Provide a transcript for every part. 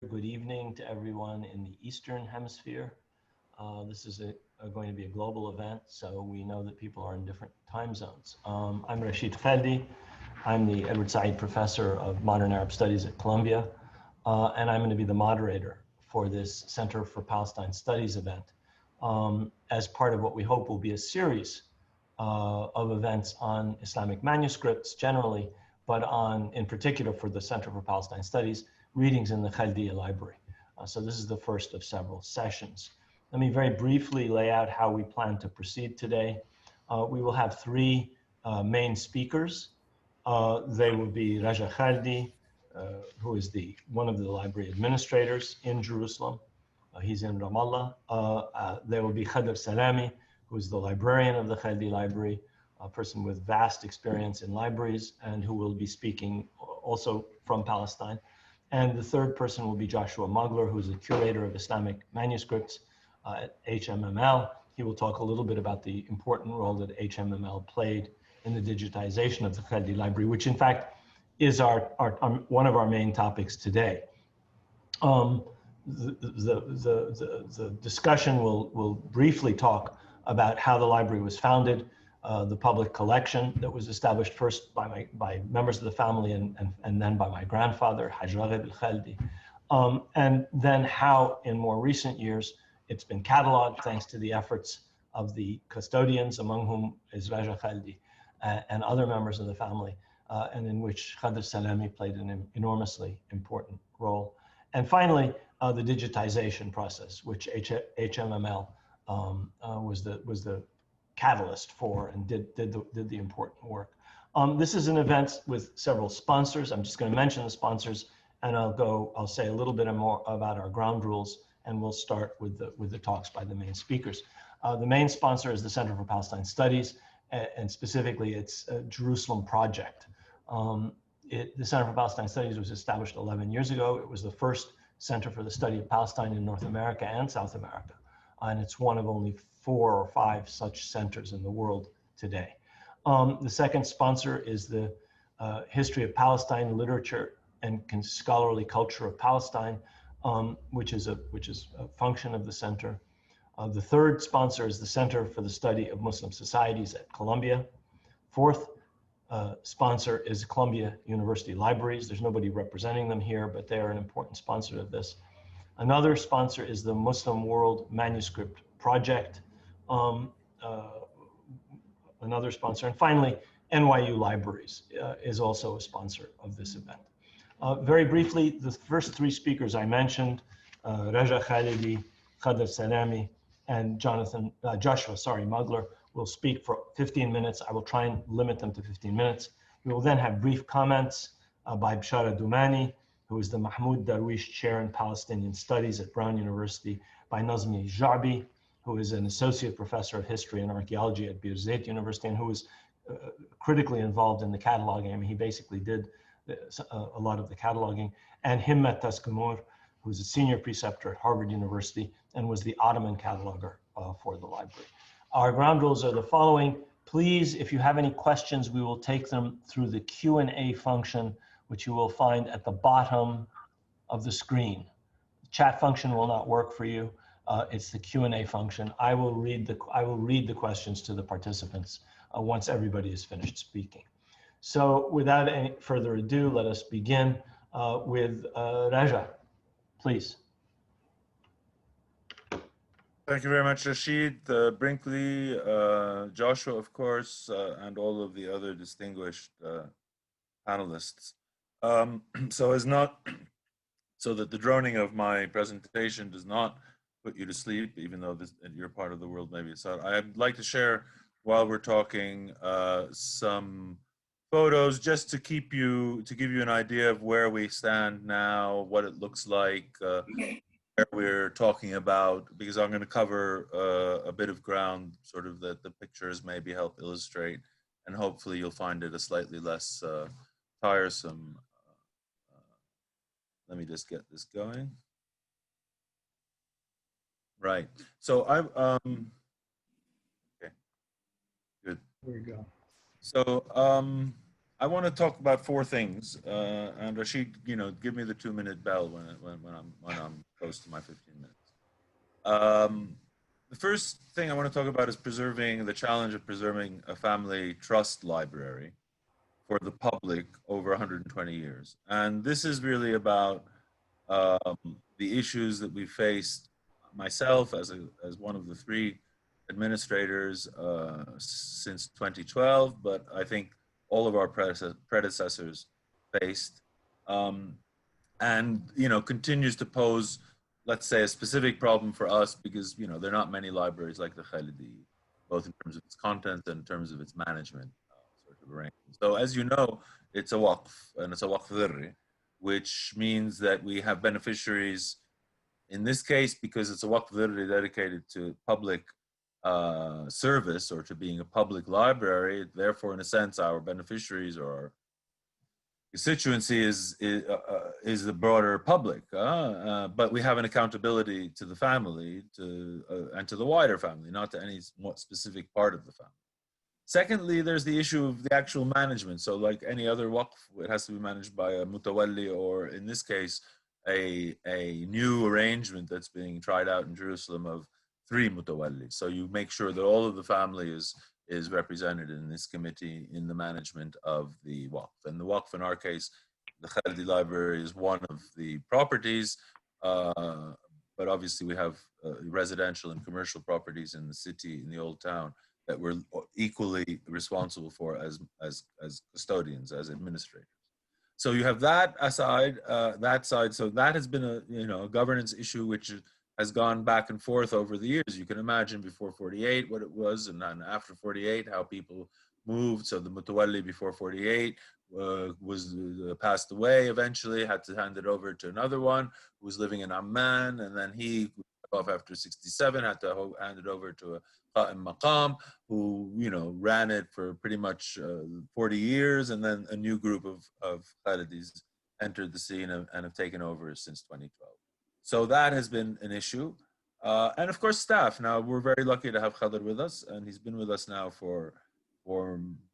Good evening to everyone in the Eastern Hemisphere. This is going to be a global event, so we know that people are in different time zones. I'm Rashid Khaldi. I'm the Edward Said Professor of Modern Arab Studies at Columbia, and I'm going to be the moderator for this Center for Palestine Studies event as part of what we hope will be a series of events on Islamic manuscripts generally, but on, in particular for the Center for Palestine Studies, readings in the Khalidiyya library. So this is the first of several sessions. Let me very briefly lay out how we plan to proceed today. We will have three main speakers. They will be Raja Khaldi, who is one of the library administrators in Jerusalem. He's in Ramallah. There will be Khadr Salami, who is the librarian of the Khaldi Library, a person with vast experience in libraries and who will be speaking also from Palestine. And the third person will be Joshua Mugler, who's a curator of Islamic manuscripts at HMML. He will talk a little bit about the important role that HMML played in the digitization of the Khaldi Library, which in fact is one of our main topics today. The discussion will briefly talk about how the library was founded, the public collection that was established first by members of the family and then by my grandfather, Haj Raghib al-Khaldi, and then how in more recent years it's been cataloged thanks to the efforts of the custodians, among whom is Raja Khaldi, and other members of the family, and in which Khadr Salami played an enormously important role. And finally, the digitization process, which HMML was the catalyst for and did the important work. This is an event with several sponsors. I'm just going to mention the sponsors, and I'll say a little bit more about our ground rules, and we'll start with the talks by the main speakers. The main sponsor is the Center for Palestine Studies, and specifically its Jerusalem project. The Center for Palestine Studies was established 11 years ago. It was the first center for the study of Palestine in North America and South America. And it's one of only 4 or 5 such centers in the world today. The second sponsor is the History of Palestine, Literature and Scholarly Culture of Palestine, which is a function of the center. The third sponsor is the Center for the Study of Muslim Societies at Columbia. Fourth sponsor is Columbia University Libraries. There's nobody representing them here, but they are an important sponsor of this. Another sponsor is the Muslim World Manuscript Project, another sponsor. And finally, NYU Libraries is also a sponsor of this event. Very briefly, the first 3 speakers I mentioned, Raja Khalidi, Khadr Salami, and Joshua Mugler, will speak for 15 minutes. I will try and limit them to 15 minutes. We will then have brief comments by Bshara Doumani, who is the Mahmoud Darwish Chair in Palestinian Studies at Brown University, by Nazmi Jabi, who is an Associate Professor of History and Archaeology at Birzeit University, and who was critically involved in the cataloging. I mean, he basically did a lot of the cataloging, and Himmet Taskamur, who's a Senior Preceptor at Harvard University and was the Ottoman cataloger for the library. Our ground rules are the following. Please, if you have any questions, we will take them through the Q&A function, which you will find at the bottom of the screen. The chat function will not work for you. It's the Q&A function. I will read the questions to the participants once everybody is finished speaking. So without any further ado, let us begin with Raja, please. Thank you very much, Rashid, Brinkley, Joshua, of course, and all of the other distinguished panelists. So that the droning of my presentation does not put you to sleep, even though your part of the world maybe. So I'd like to share, while we're talking, some photos just to give you an idea of where we stand now, what it looks like, where we're talking about, because I'm going to cover a bit of ground, sort of that the pictures maybe help illustrate, and hopefully you'll find it a slightly less tiresome. Let me just get this going. Right. So okay, good. There we go. So I want to talk about four things, and Rashid, give me the 2-minute bell when I'm close to my 15 minutes. The first thing I want to talk about is preserving the challenge of preserving a family trust library for the public over 120 years, and this is really about the issues that we faced. Myself, as one of the three administrators since 2012, but I think all of our predecessors faced, um, and continues to pose, let's say, a specific problem for us because there are not many libraries like the Khalidiyya, both in terms of its content and in terms of its management sort of arrangement. So as you know, it's a waqf, and it's a waqf dhurri, which means that we have beneficiaries in this case because it's a waqf dhurri dedicated to public service or to being a public library. Therefore, in a sense, our beneficiaries or our constituency is the broader public, but we have an accountability to the family, and to the wider family, not to any specific part of the family. Secondly, there's the issue of the actual management. So, like any other waqf, it has to be managed by a mutawalli, or in this case, a new arrangement that's being tried out in Jerusalem of 3 mutawallis. So you make sure that all of the family is represented in this committee in the management of the waqf. And the waqf, in our case, the Khalidi Library, is one of the properties, but obviously we have residential and commercial properties in the city, in the old town, that we're equally responsible for as custodians, as administrators. So you have that aside, that side. So that has been a governance issue which has gone back and forth over the years. You can imagine before 48 what it was, and then after 48 how people moved. So the mutawalli before 48 was passed away eventually, had to hand it over to another one who was living in Amman, and then he off after 67 had to hand it over to a Qa'im Maqam who ran it for pretty much 40 years, and then a new group of Khalidis entered the scene and have taken over since 2012. So that has been an issue. And of course, staff. Now, we're very lucky to have Khalid with us, and he's been with us now for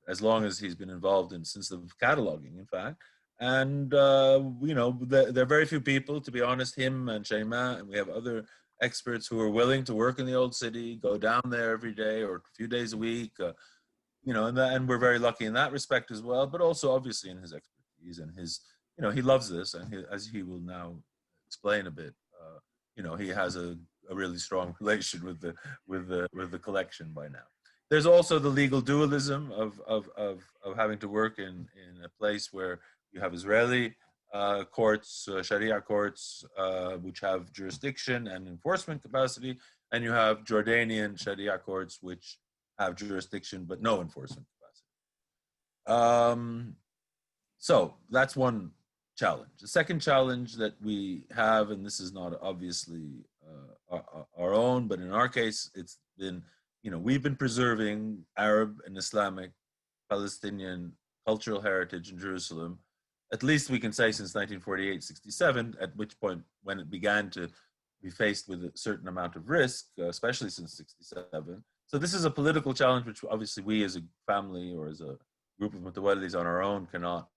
as long as he's been involved since the cataloging, in fact. And, there are very few people, to be honest, him and Shayma, and we have other experts who are willing to work in the old city, go down there every day or a few days a week, and we're very lucky in that respect as well, but also obviously in his expertise and his, he loves this, and as he will now explain a bit, he has a really strong relation with the collection by now. There's also the legal dualism of having to work in a place where you have Israeli courts, Sharia courts, which have jurisdiction and enforcement capacity, and you have Jordanian Sharia courts, which have jurisdiction but no enforcement capacity. So that's one challenge. The second challenge that we have, and this is not obviously our own, but in our case, it's been, we've been preserving Arab and Islamic Palestinian cultural heritage in Jerusalem, at least we can say since 1948-67, at which point when it began to be faced with a certain amount of risk, especially since 67. So this is a political challenge which obviously we as a family or as a group of mutawallis on our own cannot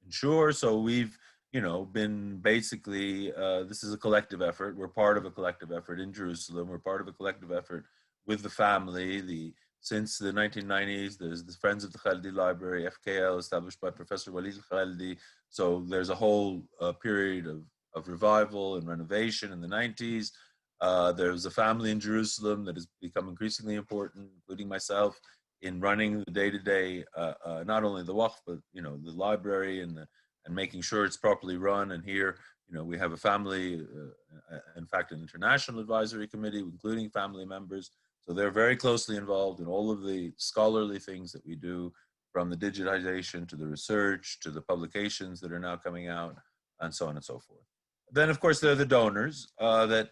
ensure. So we've been basically, this is a collective effort. We're part of a collective effort in Jerusalem. We're part of a collective effort with the family. Since the 1990s, there's the Friends of the Khalidi Library, FKL, established by Professor Walid Khalidi. So there's a whole period of revival and renovation in the 90s. There's a family in Jerusalem that has become increasingly important, including myself, in running the day-to-day, not only the waqf, but the library and making sure it's properly run. And here, we have a family, in fact, an international advisory committee, including family members. So they're very closely involved in all of the scholarly things that we do, from the digitization to the research to the publications that are now coming out, and so on and so forth. Then, of course, there are the donors that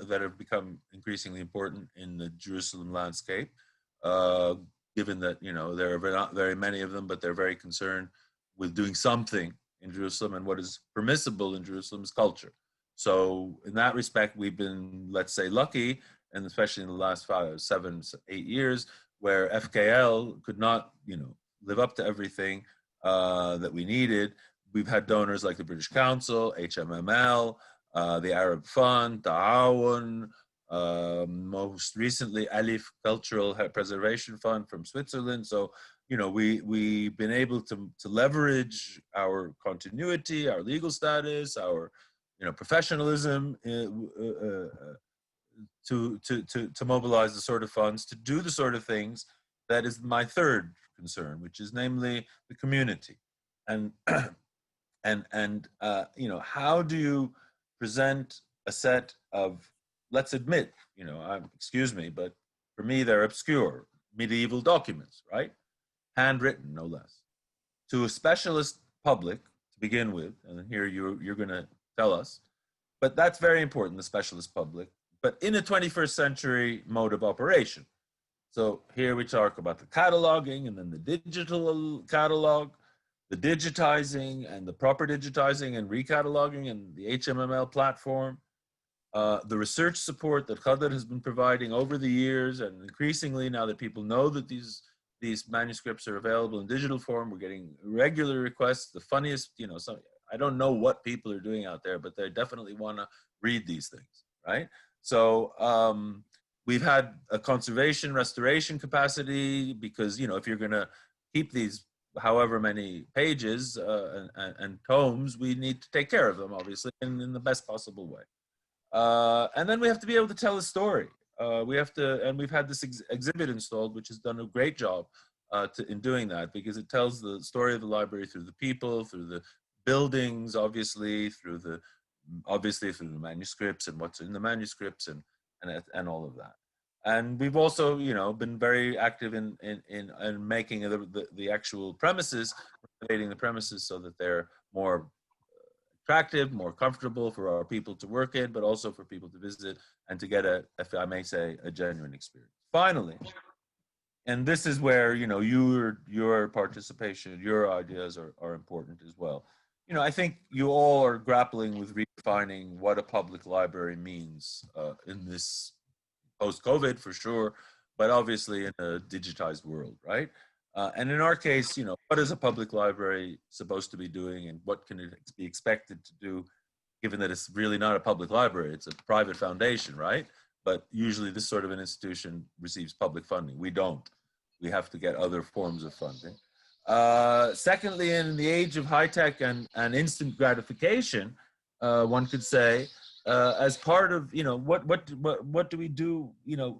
have become increasingly important in the Jerusalem landscape, given that there are not very many of them, but they're very concerned with doing something in Jerusalem, and what is permissible in Jerusalem is culture. So in that respect, we've been, let's say, lucky, and especially in the last 5, 7, 8 years, where FKL could not, live up to everything that we needed. We've had donors like the British Council, HMML, the Arab Fund, Ta'awun, most recently Alif Cultural Preservation Fund from Switzerland. So, we've been able to leverage our continuity, our legal status, our professionalism to mobilize the sort of funds to do the sort of things that is my third concern, which is namely the community, and how do you present a set of, let's admit, excuse me, but for me they're obscure medieval documents, right? Handwritten, no less, to a specialist public to begin with, and here you're going to tell us, but that's very important, the specialist public, but in a 21st century mode of operation. So here we talk about the cataloging and then the digital catalog, the digitizing and the proper digitizing and recataloguing and the HMML platform, the research support that Khadir has been providing over the years, and increasingly now that people know that these manuscripts are available in digital form, we're getting regular requests. The funniest, I don't know what people are doing out there, but they definitely want to read these things, right? So we've had a conservation restoration capacity because, if you're going to keep these however many pages and tomes, we need to take care of them, obviously, in the best possible way. And then we have to be able to tell a story. And we've had this exhibit installed, which has done a great job in doing that, because it tells the story of the library through the people, through the buildings, obviously, through the manuscripts and what's in the manuscripts and all of that. And we've also, been very active in making the actual premises, renovating the premises so that they're more attractive, more comfortable for our people to work in, but also for people to visit and to get if I may say, a genuine experience. Finally, and this is where, your participation, your ideas are important as well. I think you all are grappling with redefining what a public library means in this post-COVID, for sure, but obviously in a digitized world, right? And in our case, what is a public library supposed to be doing, and what can it be expected to do, given that it's really not a public library, it's a private foundation, right? But usually this sort of an institution receives public funding. We don't. We have to get other forms of funding. Secondly, in the age of high tech and instant gratification, one could say, as part of, what do we do?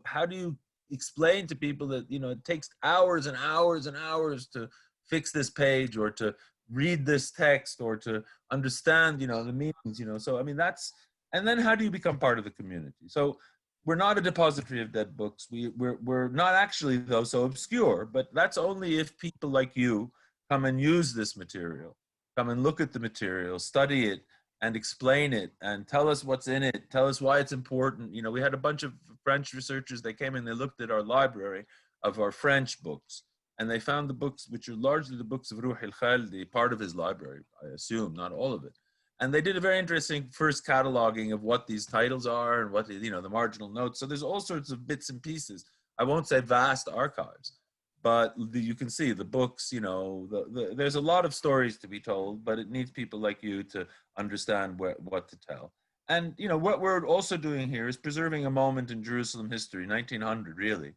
How do you explain to people that, it takes hours and hours and hours to fix this page or to read this text or to understand, the meanings, so, and then how do you become part of the community? So we're not a depository of dead books. We're not actually, though, so obscure, but that's only if people like you come and use this material, come and look at the material, study it, and explain it, and tell us what's in it, tell us why it's important. We had a bunch of French researchers, they came and they looked at our library of our French books, and they found the books, which are largely the books of Ruh al-Khalidi, part of his library, I assume, not all of it. And they did a very interesting first cataloging of what these titles are and what, the marginal notes. So there's all sorts of bits and pieces. I won't say vast archives, but you can see the books, there's a lot of stories to be told, but it needs people like you to understand what to tell. And, what we're also doing here is preserving a moment in Jerusalem history, 1900, really.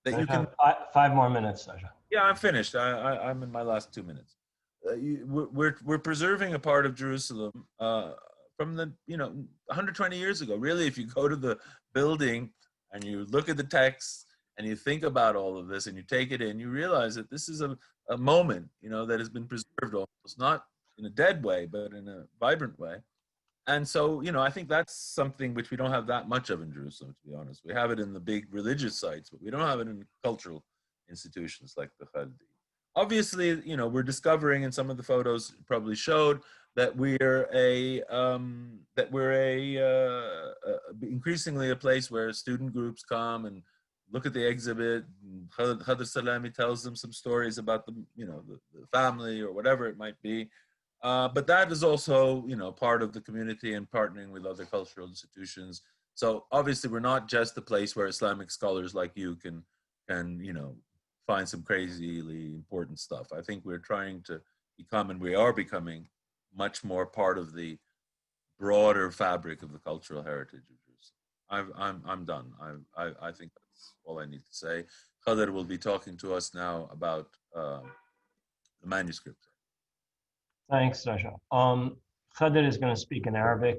That you can. 5 more minutes, Sasha. Yeah, I'm finished. I'm in my last 2 minutes. We're preserving a part of Jerusalem from the 120 years ago. Really, if you go to the building and you look at the text and you think about all of this and you take it in, you realize that this is a moment that has been preserved almost not in a dead way, but in a vibrant way. And so I think that's something which we don't have that much of in Jerusalem, to be honest. We have it in the big religious sites, but we don't have it in cultural institutions like the Khalidiyya. Obviously, we're discovering, and some of the photos probably showed, that we're increasingly a place where student groups come and look at the exhibit. Khadir Salami tells them some stories about the family or whatever it might be. But that is also, part of the community and partnering with other cultural institutions. So obviously, we're not just a place where Islamic scholars like you can can, you know, find some crazily important stuff. I think we're trying to become, and we are becoming, much more part of the broader fabric of the cultural heritage of Jerusalem. I'm done. I think that's all I need to say. Khader will be talking to us now about the manuscript. Thanks, Rasha. Khader is going to speak in Arabic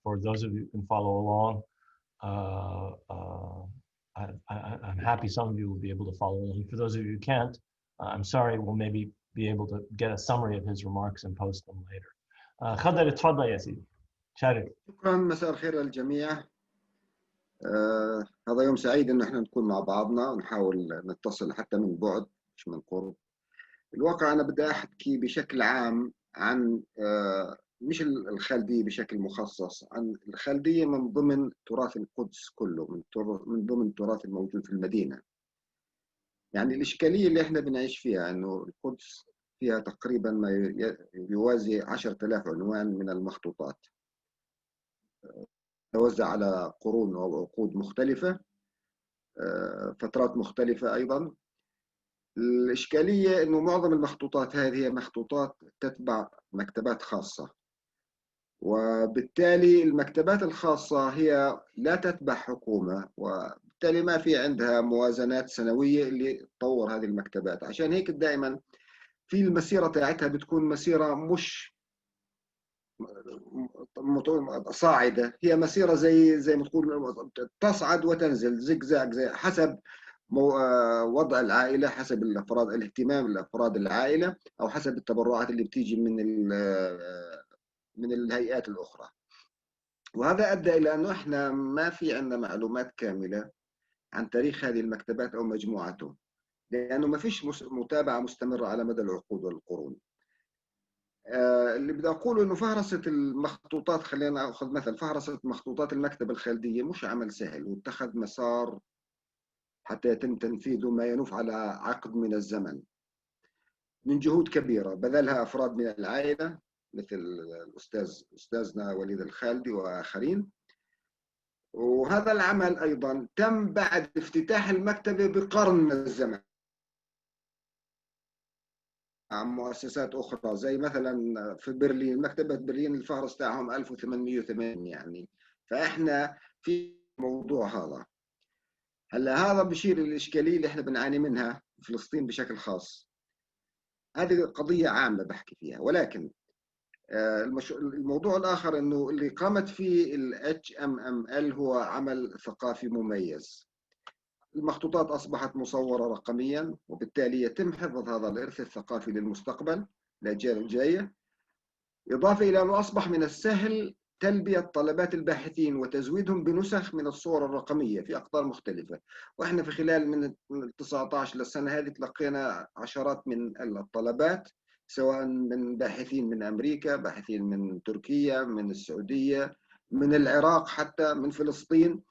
for those of you who can follow along. I'm happy some of you will be able to follow along. For those of you who can't, I'm sorry, we'll maybe be able to get a summary of his remarks and post them later. Khader, اتفضل يا سيدي. شارك. شكرا، مساء الخير للجميع. هذا يوم سعيد إن احنا نكون مع بعضنا ونحاول نتصل حتى من بعد مش من قرب. الواقع أنا بدي أحكي بشكل عام عن مش الخالدية بشكل مخصص، عن الخالدية من ضمن تراث القدس كله، من ضمن التراث الموجود في المدينة. يعني الإشكالية اللي احنا بنعيش فيها إنه القدس فيها تقريبا ما يوازي 10,000 عنوان من المخطوطات، توزع على قرون أو عقود مختلفة، فترات مختلفة أيضا. الإشكالية إنه معظم المخطوطات هذه هي مخطوطات تتبع مكتبات خاصة، وبالتالي المكتبات الخاصة هي لا تتبع حكومة، وبالتالي ما في عندها موازنات سنوية اللي تطور هذه المكتبات. عشان هيك دائما في المسيرة تاعتها بتكون مسيرة مش صاعدة، هي مسيرة زي ما تقول تصعد وتنزل زجزاج، زي حسب وضع العائلة، حسب الأفراد، الاهتمام الأفراد العائلة، أو حسب التبرعات اللي بتيجي من الهيئات الأخرى. وهذا أدى إلى أنه إحنا ما في عندنا معلومات كاملة عن تاريخ هذه المكتبات أو مجموعته، لأنه ما فيش متابعة مستمرة على مدى العقود والقرون. اللي بدي أقوله إنه فهرسة المخطوطات، خلينا نأخذ مثل فهرسة مخطوطات المكتبة الخالدية، مش عمل سهل، واتخذ مسار حتى يتم تنفيذه ما ينوف على عقد من الزمن، من جهود كبيرة بذلها أفراد من العائلة مثل أستاذنا وليد الخالدي وآخرين. وهذا العمل أيضا تم بعد افتتاح المكتبة بقرن من الزمن مع مؤسسات أخرى، زي مثلا في برلين، مكتبة برلين الفهرس تاعهم 1880 يعني. فإحنا في موضوع هلا هذا بشير للإشكالية اللي إحنا بنعاني منها في فلسطين بشكل خاص. هذه قضية عامة بحكي فيها، ولكن الموضوع الآخر إنه اللي قامت فيه ال HMML هو عمل ثقافي مميز. المخطوطات أصبحت مصورة رقميا، وبالتالي يتم حفظ هذا الإرث الثقافي للمستقبل الأجيال الجاية، إضافة إلى أنه أصبح من السهل تلبية طلبات الباحثين وتزويدهم بنسخ من الصور الرقمية في أقطار مختلفة. وإحنا في خلال من 19 للسنة هذه تلقينا عشرات من الطلبات، سواء من باحثين من أمريكا، باحثين من تركيا، من السعودية، من العراق، حتى من فلسطين،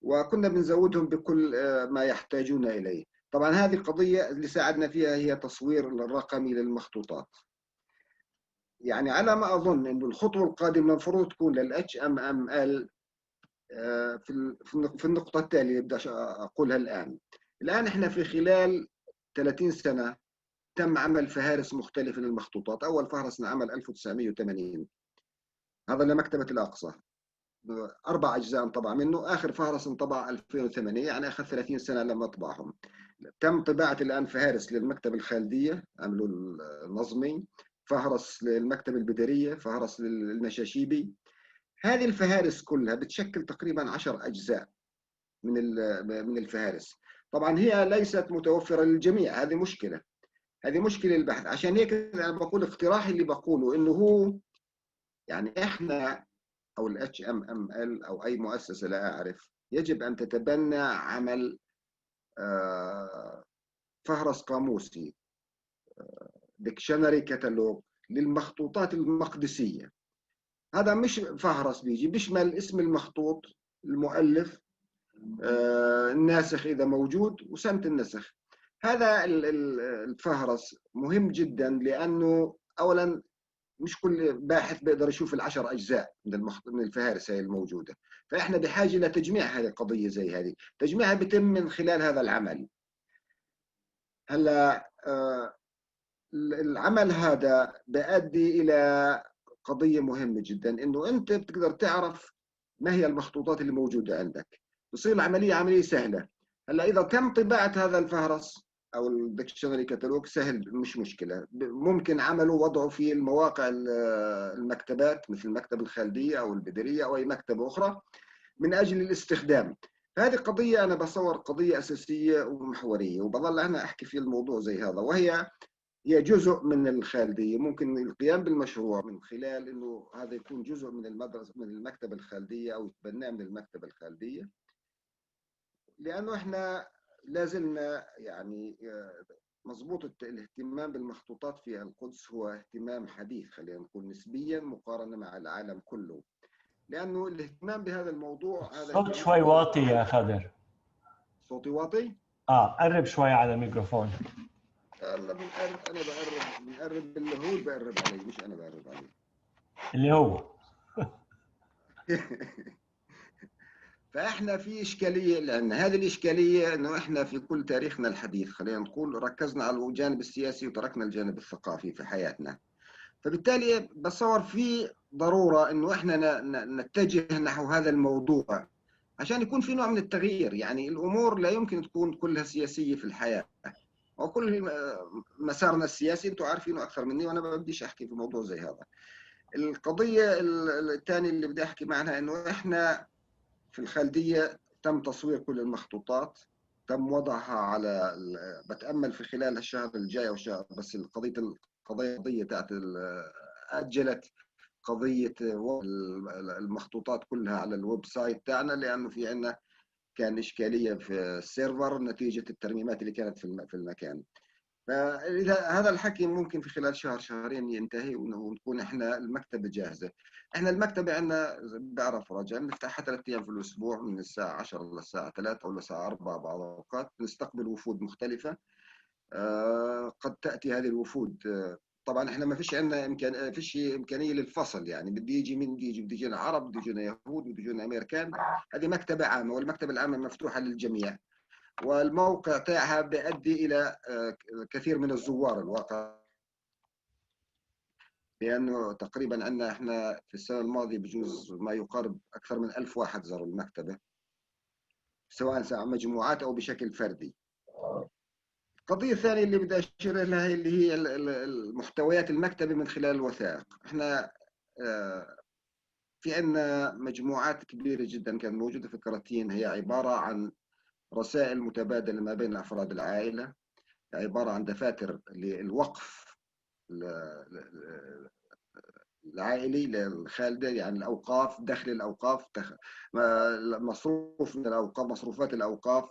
وكنا بنزودهم بكل ما يحتاجون إليه. طبعا هذه قضية اللي ساعدنا فيها هي تصوير الرقمي للمخطوطات. يعني على ما أظن أنه الخطوة القادمة المفروض تكون لل HMML في النقطة التالية اللي بدي أقولها الآن إحنا في خلال 30 سنة تم عمل فهارس مختلفة للمخطوطات. أول فهرس انعمل 1980، هذا لمكتبة الأقصى، 4 أجزاء انطبع منه. آخر فهرس انطبع 2008، يعني أخذ 30 سنة لما طبعهم. تم طباعة الآن فهارس للمكتبة الخالدية، عملوا النظمي، فهرس للمكتبة البدرية، فهرس للنشاشيبي. هذه الفهارس كلها بتشكل تقريبا 10 أجزاء من الفهارس. طبعا هي ليست متوفرة للجميع، هذه مشكلة البحث. عشان هيك أنا بقول اقتراحي اللي بقوله إنه هو يعني إحنا أو ال HMML أو أي مؤسسة لا أعرف، يجب أن تتبنى عمل فهرس قاموسي، ديكشنري كتالوج للمخطوطات المقدسية. هذا مش فهرس بيجي بيشمل اسم المخطوط، المؤلف، الناسخ إذا موجود، وسنة النسخ. هذا الفهرس مهم جدا، لأنه أولا مش كل باحث بيقدر يشوف ال10 أجزاء من الفهارس هاي الموجودة. فإحنا بحاجة لتجميع هذه القضية، زي هذه تجميعها بيتم من خلال هذا العمل. هلا العمل هذا بيؤدي إلى قضية مهمة جدا، إنه أنت بتقدر تعرف ما هي المخطوطات اللي موجودة عندك، بصير العملية عملية سهلة. هلا إذا تم طباعة هذا الفهرس أو الدكشنري كتالوج سهل، مش مشكلة، ممكن عمله وضعه في المواقع المكتبات مثل مكتب الخالدية أو البدرية أو أي مكتبة أخرى من أجل الاستخدام. فهذه قضية أنا بصور قضية أساسية ومحورية، وبظل أنا أحكي في الموضوع زي هذا، هي جزء من الخالدية. ممكن القيام بالمشروع من خلال انه هذا يكون جزء من المدرسة من المكتبة الخالدية او يتبناه من المكتبة الخالدية، لانه احنا لازلنا يعني مضبوط الاهتمام بالمخطوطات في القدس هو اهتمام حديث، خلينا نقول نسبيا مقارنة مع العالم كله، لانه الاهتمام بهذا الموضوع هذا صوت شوي واطي يا خضر. صوتي واطي؟ قرب شوي على الميكروفون. انا بنقرب اللي هو بقرب علي، مش انا بقرب عليه. اللي هو فاحنا في اشكاليه، لان هذه الاشكاليه انه احنا في كل تاريخنا الحديث خلينا نقول ركزنا على الجانب السياسي وتركنا الجانب الثقافي في حياتنا. فبالتالي بتصور في ضروره انه احنا نتجه نحو هذا الموضوع عشان يكون في نوع من التغيير. يعني الامور لا يمكن تكون كلها سياسيه في الحياه، وكل مسارنا السياسي انتم عارفينه اكثر مني وانا ما بديش احكي في موضوع زي هذا. القضيه الثانيه اللي بدي احكي عنها انه احنا في الخالدية تم تصوير كل المخطوطات، تم وضعها على بتأمل في خلال الشهر الجاي أو الشهر، بس القضية تاعت أجلت قضية المخطوطات كلها على الويب سايت تاعنا، لأنه في عندنا كان إشكالية في السيرفر نتيجة الترميمات اللي كانت في المكان. فاذا هذا الحكي ممكن في خلال شهر شهرين ينتهي ونكون احنا المكتبه جاهزه. احنا المكتبه عندنا بعرف رجاء بنفتحها 3 ايام في الاسبوع من الساعه 10 للساعه 3 او للساعه 4 بعض الاوقات، نستقبل وفود مختلفه. قد تاتي هذه الوفود، طبعا احنا ما فيش عندنا امكانيه للفصل، يعني بدي يجي من بدي يجينا عرب، بدي يجينا يهود، بدي يجينا امريكان. هذه مكتبه عامه، والمكتبه العامه مفتوحه للجميع، والموقع تاعها بيؤدي الى كثير من الزوار الواقع، لانه تقريبا عندنا احنا في السنه الماضيه بجوز ما يقارب اكثر من 1000 واحد زاروا المكتبه، سواء مجموعات او بشكل فردي. القضيه الثانيه اللي بدي اشير لها اللي هي المحتويات المكتبه من خلال الوثائق. احنا في عندنا مجموعات كبيره جدا كانت موجوده في كراتين، هي عباره عن رسائل متبادله ما بين افراد العائله، عباره عن دفاتر للوقف العائلي للخالدة، يعني الأوقاف، دخل الأوقاف، مصروف من الأوقاف، مصروفات الأوقاف،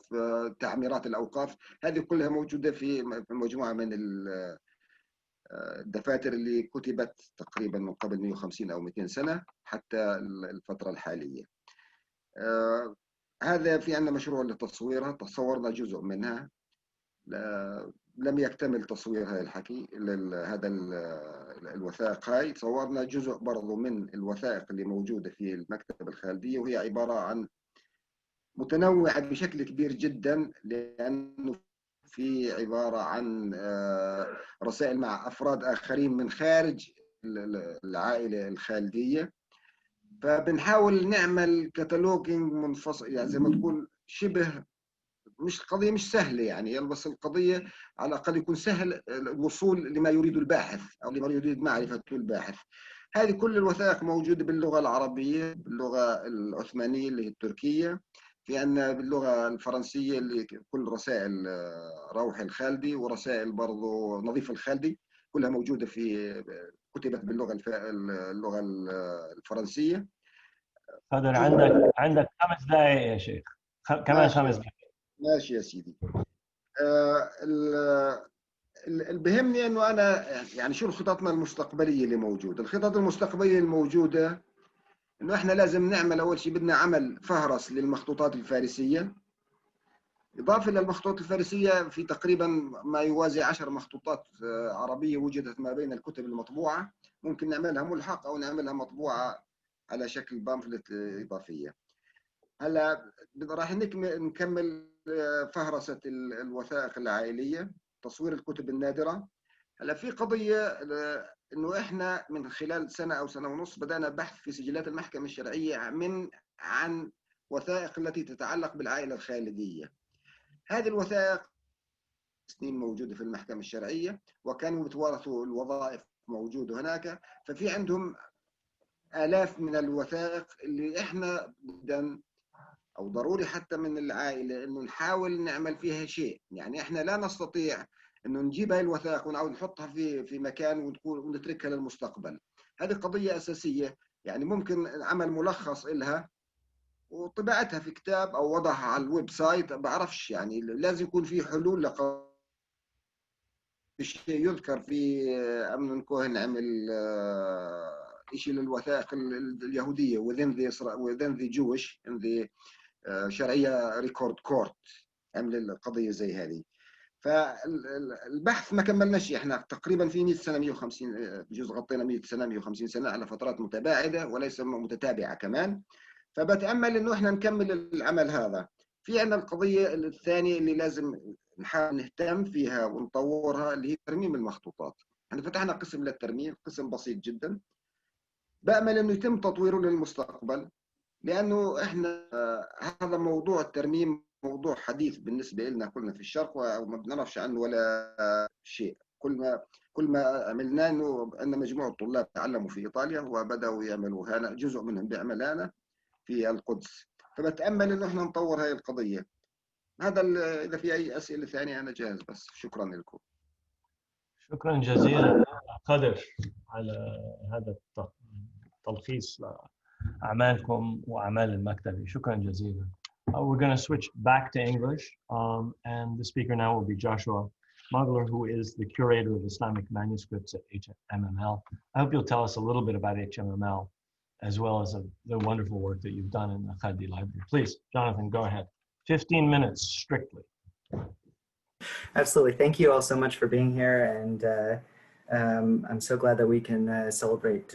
تعميرات الأوقاف، هذه كلها موجودة في مجموعة من الدفاتر اللي كتبت تقريبا من قبل 150 أو 200 سنة حتى الفترة الحالية. هذا في عندنا مشروع لتصويرها، تصورنا جزء منها، لم يكتمل تصوير هذا الحكي هذا الوثائق. هاي صورنا جزء برضو من الوثائق اللي موجودة في المكتبة الخالدية، وهي عبارة عن متنوعة بشكل كبير جدا، لأنه في عبارة عن رسائل مع أفراد آخرين من خارج العائلة الخالدية. فبنحاول نعمل كتالوجينج منفصل، يعني زي ما تقول شبه، مش قضية مش سهلة يعني، بس القضية على الأقل يكون سهل الوصول لما يريد الباحث أو لما يريد معرفة الباحث. هذه كل الوثائق موجودة باللغة العربية، باللغة العثمانية اللي هي التركية، في عندنا باللغة الفرنسية اللي كل رسائل روح الخالدي ورسائل برضو نظيف الخالدي كلها موجودة في كتبت باللغة اللغة الفرنسية. خضر عندك 5 دقائق يا شيخ، كمان 5 دقائق. ماشي يا سيدي. اللي بهمني انه انا يعني شو خططنا المستقبليه اللي موجوده. الخطط المستقبليه الموجوده انه احنا لازم نعمل اول شيء، بدنا عمل فهرس للمخطوطات الفارسيه. اضافه للمخطوطات الفارسيه في تقريبا ما يوازي 10 مخطوطات عربيه وجدت ما بين الكتب المطبوعه، ممكن نعملها ملحق او نعملها مطبوعه على شكل بامفلت اضافيه. هلا راح نكمل فهرسه الوثائق العائليه، تصوير الكتب النادرة. هلا في قضية إنه إحنا من خلال سنة أو سنة ونص بدأنا بحث في سجلات المحكمة الشرعية عن وثائق التي تتعلق بالعائلة الخالدية. هذه الوثائق سنين موجودة في المحكمة الشرعية، وكانوا يتوارثوا الوظائف موجودة هناك، ففي عندهم آلاف من الوثائق اللي إحنا بدنا أو ضروري حتى من العائلة إنه نحاول نعمل فيها شيء. يعني إحنا لا نستطيع إنه نجيب هاي الوثائق ونعود نحطها في مكان ونتركها للمستقبل. هذه قضية أساسية. يعني ممكن عمل ملخص إلها وطباعتها في كتاب أو وضعها على الويب سايت، بعرفش، يعني لازم يكون في حلول شيء يذكر في أمنون كوهن عمل شيء للوثائق اليهودية within the Jewish in the شرعية ريكورد كورت، عمل القضية زي هذه. فالبحث ما كملناش، احنا تقريبا في 100 سنة 150 بجوز غطينا 100 سنة 150 سنة على فترات متباعدة وليس متتابعة كمان. فبتأمل انه احنا نكمل العمل هذا. في عندنا القضية الثانية اللي لازم نحاول نهتم فيها ونطورها، اللي هي ترميم المخطوطات. احنا فتحنا قسم للترميم، قسم بسيط جدا، بأمل انه يتم تطويره للمستقبل، لانه احنا هذا موضوع الترميم موضوع حديث بالنسبه لنا كلنا في الشرق، وما بنعرفش عنه ولا شيء. كل ما عملناه انه ان مجموعه طلاب تعلموا في ايطاليا وبداوا يعملوا هنا، جزء منهم بيعمل هنا في القدس. فبتامل انه احنا نطور هذه القضيه. هذا اذا في اي اسئله ثانيه انا جاهز، بس شكرا لكم. شكرا جزيلا قدر على هذا التلخيص لأعمالكم وأعمال المكتبة. شكرا جزيلا. We're going to switch back to English, and the speaker now will be Joshua Mugler, who is the curator of Islamic manuscripts at HMML. I hope you'll tell us a little bit about HMML, as well as the wonderful work that you've done in the Khalidiyya Library. Please, Jonathan, go ahead. 15 minutes strictly. Absolutely. Thank you all so much for being here, and I'm so glad that we can celebrate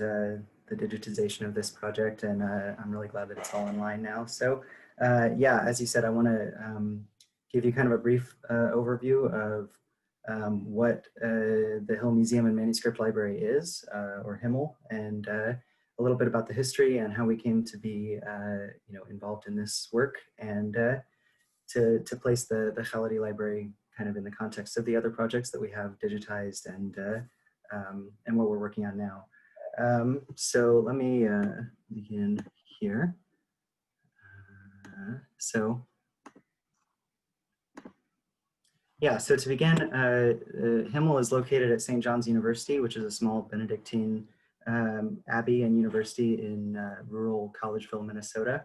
the digitization of this project, and I'm really glad that it's all online now. So yeah, as you said, I want to give you kind of a brief overview of what the Hill Museum and Manuscript Library is, or HIML, and a little bit about the history and how we came to be involved in this work, and to place the Khalidiyya Library kind of in the context of the other projects that we have digitized and what we're working on now. So let me begin here. So to begin, Himmel is located at St. John's University, which is a small Benedictine abbey and university in rural Collegeville, Minnesota.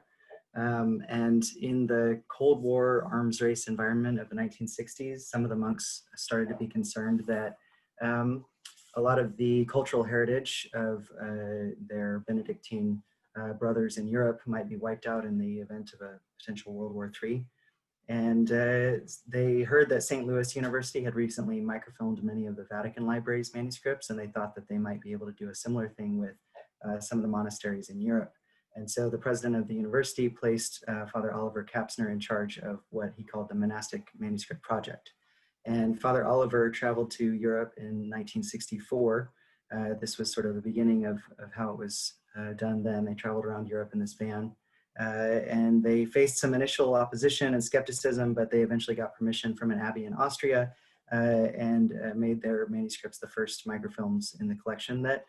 And in the Cold War arms race environment of the 1960s, some of the monks started to be concerned that a lot of the cultural heritage of their Benedictine brothers in Europe might be wiped out in the event of a potential World War III. And they heard that St. Louis University had recently microfilmed many of the Vatican Library's manuscripts, and they thought that they might be able to do a similar thing with some of the monasteries in Europe. And so the president of the university placed Father Oliver Kapsner in charge of what he called the Monastic Manuscript Project. And Father Oliver traveled to Europe in 1964. This was sort of the beginning of how it was done then. They traveled around Europe in this van. And they faced some initial opposition and skepticism, but they eventually got permission from an abbey in Austria and made their manuscripts the first microfilms in the collection that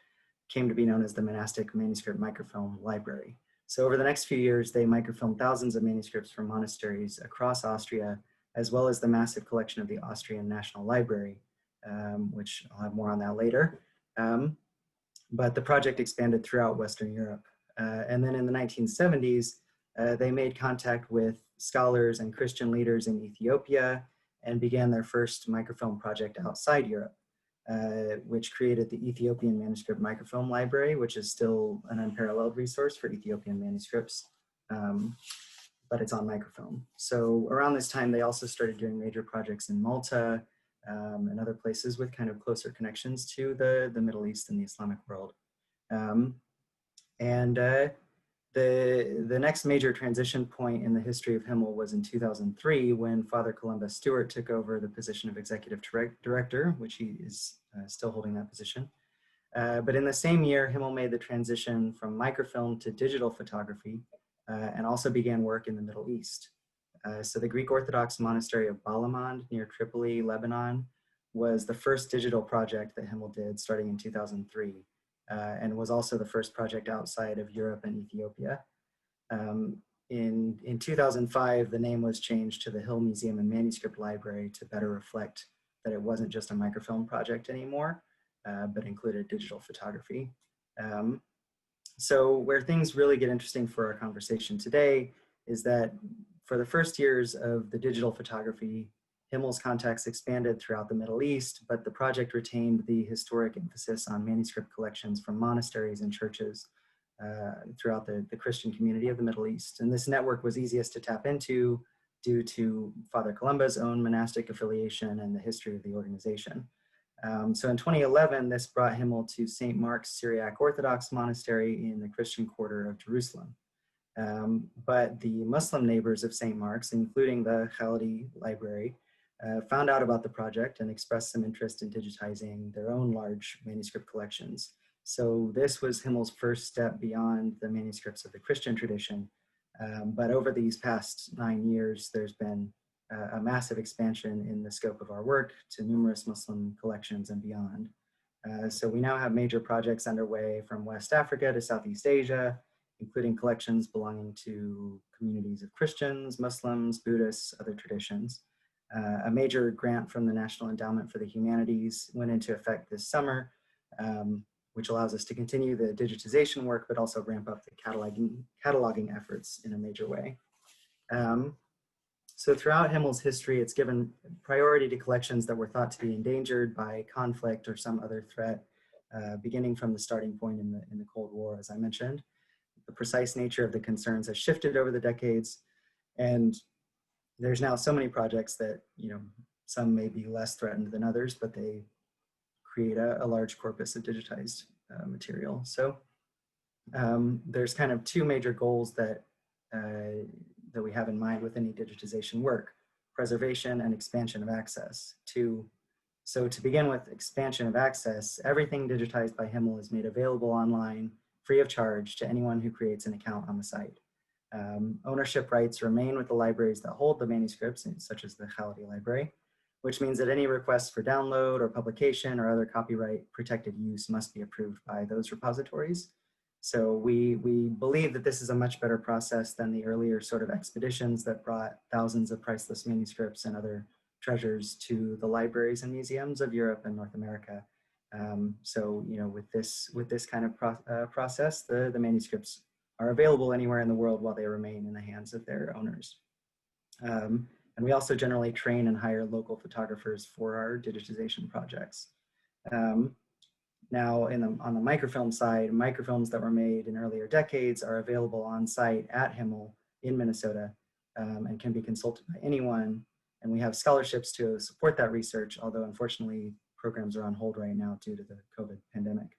came to be known as the Monastic Manuscript Microfilm Library. So over the next few years, they microfilmed thousands of manuscripts from monasteries across Austria, as well as the massive collection of the Austrian National Library, which I'll have more on that later. But the project expanded throughout Western Europe. And then in the 1970s, they made contact with scholars and Christian leaders in Ethiopia and began their first microfilm project outside Europe, which created the Ethiopian Manuscript Microfilm Library, which is still an unparalleled resource for Ethiopian manuscripts, but it's on microfilm. So around this time, they also started doing major projects in Malta and other places with kind of closer connections to the Middle East and the Islamic world. The next major transition point in the history of Himmel was in 2003 when Father Columbus Stewart took over the position of executive director, which he is still holding that position. But in the same year, Himmel made the transition from microfilm to digital photography and also began work in the Middle East. So the Greek Orthodox monastery of Balamand near Tripoli, Lebanon, was the first digital project that Himmel did starting in 2003. And was also the first project outside of Europe and Ethiopia. In 2005, the name was changed to the Hill Museum and Manuscript Library to better reflect that it wasn't just a microfilm project anymore, but included digital photography. So where things really get interesting for our conversation today is that for the first years of the digital photography, Himmel's contacts expanded throughout the Middle East, but the project retained the historic emphasis on manuscript collections from monasteries and churches throughout the Christian community of the Middle East. And this network was easiest to tap into due to Father Columba's own monastic affiliation and the history of the organization. So in 2011, this brought Himmel to St. Mark's Syriac Orthodox Monastery in the Christian quarter of Jerusalem. But the Muslim neighbors of St. Mark's, including the Khalidiyya library, found out about the project and expressed some interest in digitizing their own large manuscript collections. So this was Himmel's first step beyond the manuscripts of the Christian tradition. But over these past 9 years, there's been a massive expansion in the scope of our work to numerous Muslim collections and beyond. So we now have major projects underway from West Africa to Southeast Asia, including collections belonging to communities of Christians, Muslims, Buddhists, other traditions. A major grant from the National Endowment for the Humanities went into effect this summer, which allows us to continue the digitization work, but also ramp up the cataloging efforts in a major way. So throughout Himmel's history, it's given priority to collections that were thought to be endangered by conflict or some other threat, beginning from the starting point in the Cold War, as I mentioned. The precise nature of the concerns has shifted over the decades, and there's now so many projects that, some may be less threatened than others, but they create a large corpus of digitized material. So there's kind of two major goals that we have in mind with any digitization work: preservation and expansion of access. So to begin with expansion of access, everything digitized by Himmel is made available online, free of charge, to anyone who creates an account on the site. Ownership rights remain with the libraries that hold the manuscripts, such as the Khalidiyya library, which means that any requests for download or publication or other copyright protected use must be approved by those repositories. So we believe that this is a much better process than the earlier sort of expeditions that brought thousands of priceless manuscripts and other treasures to the libraries and museums of Europe and North America. So with this kind of process, the manuscripts are available anywhere in the world while they remain in the hands of their owners. And we also generally train and hire local photographers for our digitization projects. Now, on the microfilm side, microfilms that were made in earlier decades are available on site at Himmel in Minnesota and can be consulted by anyone. And we have scholarships to support that research, although unfortunately programs are on hold right now due to the COVID pandemic.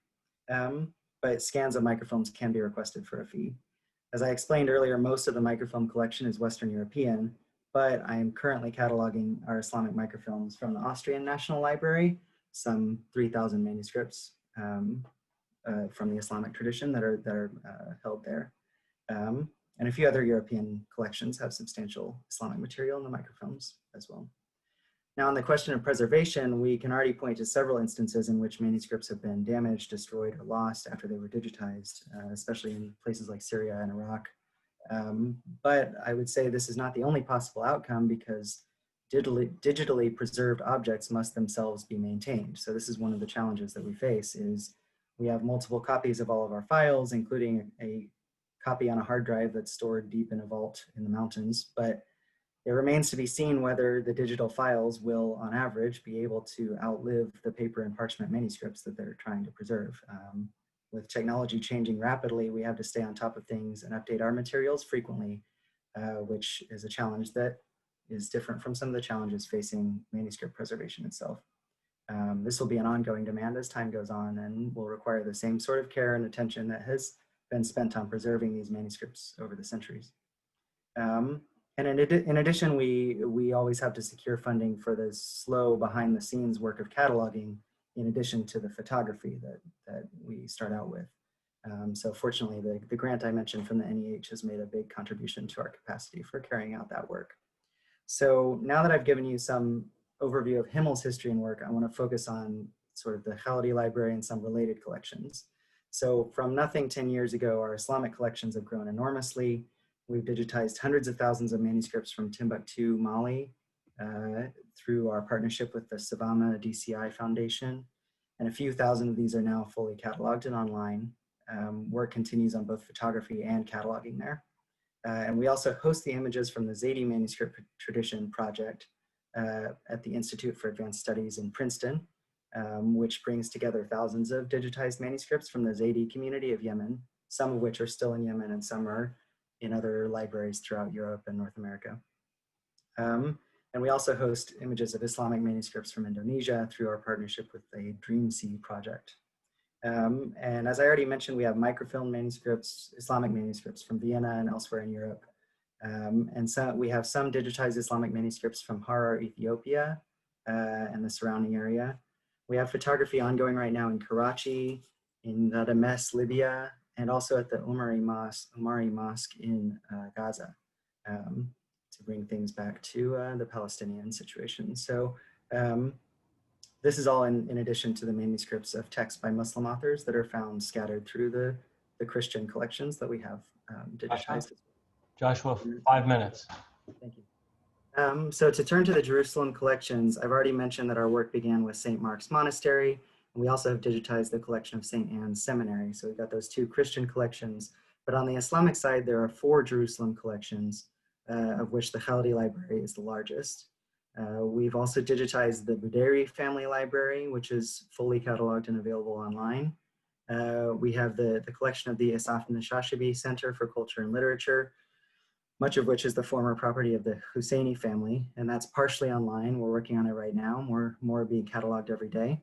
But scans of microfilms can be requested for a fee. As I explained earlier, most of the microfilm collection is Western European, but I am currently cataloging our Islamic microfilms from the Austrian National Library, some 3,000 manuscripts from the Islamic tradition that are held there. And a few other European collections have substantial Islamic material in the microfilms as well. Now, on the question of preservation, we can already point to several instances in which manuscripts have been damaged, destroyed, or lost after they were digitized, especially in places like Syria and Iraq. But I would say this is not the only possible outcome, because digitally preserved objects must themselves be maintained. So this is one of the challenges that we face, is we have multiple copies of all of our files, including a copy on a hard drive that's stored deep in a vault in the mountains, but it remains to be seen whether the digital files will, on average, be able to outlive the paper and parchment manuscripts that they're trying to preserve. With technology changing rapidly, we have to stay on top of things and update our materials frequently, which is a challenge that is different from some of the challenges facing manuscript preservation itself. This will be an ongoing demand as time goes on, and will require the same sort of care and attention that has been spent on preserving these manuscripts over the centuries. And in addition, we always have to secure funding for the slow behind the scenes work of cataloging, in addition to the photography that we start out with. So fortunately, the grant I mentioned from the NEH has made a big contribution to our capacity for carrying out that work. So now that I've given you some overview of Himmel's history and work, I want to focus on sort of the Khalidi library and some related collections. So from nothing 10 years ago, our Islamic collections have grown enormously. We've digitized hundreds of thousands of manuscripts from Timbuktu, Mali, through our partnership with the Savama DCI Foundation. And a few thousand of these are now fully cataloged and online. Work continues on both photography and cataloging there. And we also host the images from the Zaidi Manuscript Tradition Project at the Institute for Advanced Studies in Princeton, which brings together thousands of digitized manuscripts from the Zaidi community of Yemen, some of which are still in Yemen and some are in other libraries throughout Europe and North America. And we also host images of Islamic manuscripts from Indonesia through our partnership with the Dream Sea project. And as I already mentioned, we have microfilm manuscripts, Islamic manuscripts from Vienna and elsewhere in Europe. And so we have some digitized Islamic manuscripts from Harar, Ethiopia, and the surrounding area. We have photography ongoing right now in Karachi, in Damas, Libya, and also at the Umari Mosque in Gaza, to bring things back to the Palestinian situation. So this is all in addition to the manuscripts of texts by Muslim authors that are found scattered through the Christian collections that we have digitized. Joshua, 5 minutes. Thank you. So to turn to the Jerusalem collections, I've already mentioned that our work began with St. Mark's Monastery. And we also have digitized the collection of St. Anne's Seminary. So we've got those two Christian collections. But on the Islamic side, there are 4 Jerusalem collections, of which the Khalidi Library is the largest. We've also digitized the Buderi Family Library, which is fully cataloged and available online. We have the collection of the Asaf Nashashibi Center for Culture and Literature, much of which is the former property of the Husseini family, and that's partially online. We're working on it right now. More being cataloged every day.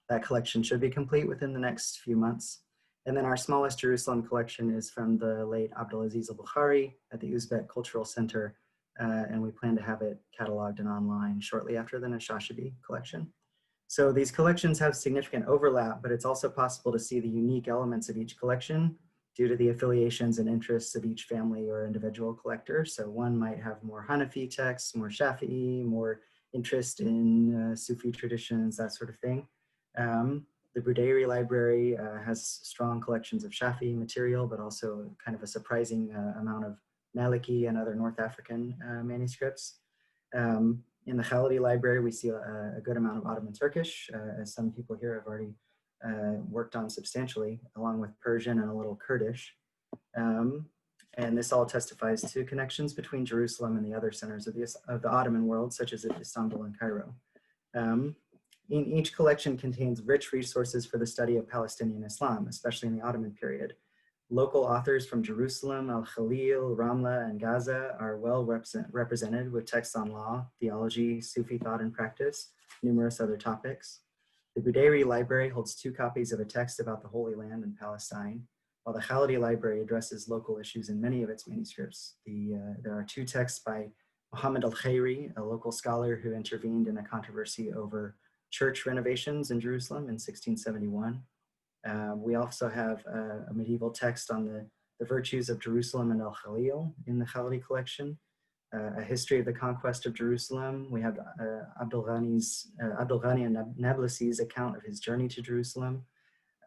That collection should be complete within the next few months. And then our smallest Jerusalem collection is from the late Abdulaziz al-Bukhari at the Uzbek Cultural Center, and we plan to have it cataloged and online shortly after the Nashashibi collection. So these collections have significant overlap, but it's also possible to see the unique elements of each collection due to the affiliations and interests of each family or individual collector. So one might have more Hanafi texts, more Shafi'i, more interest in Sufi traditions, that sort of thing. The Buderi Library has strong collections of Shafi'i material, but also kind of a surprising amount of Maliki and other North African manuscripts. In the Khalidi Library, we see a good amount of Ottoman Turkish, as some people here have already worked on substantially, along with Persian and a little Kurdish. And this all testifies to connections between Jerusalem and the other centers of the Ottoman world, such as Istanbul and Cairo. Each collection contains rich resources for the study of Palestinian Islam, especially in the Ottoman period. Local authors from Jerusalem, Al-Khalil, Ramla, and Gaza are well represented with texts on law, theology, Sufi thought and practice, numerous other topics. The Buderi Library holds 2 copies of a text about the Holy Land in Palestine, while the Khalidi Library addresses local issues in many of its manuscripts. There are 2 texts by Muhammad al-Khairi, a local scholar who intervened in a controversy over church renovations in Jerusalem in 1671. We also have a medieval text on the virtues of Jerusalem and Al-Khalil in the Khalidi collection, a history of the conquest of Jerusalem. We have Abdul Ghani an-Nablisi's account of his journey to Jerusalem.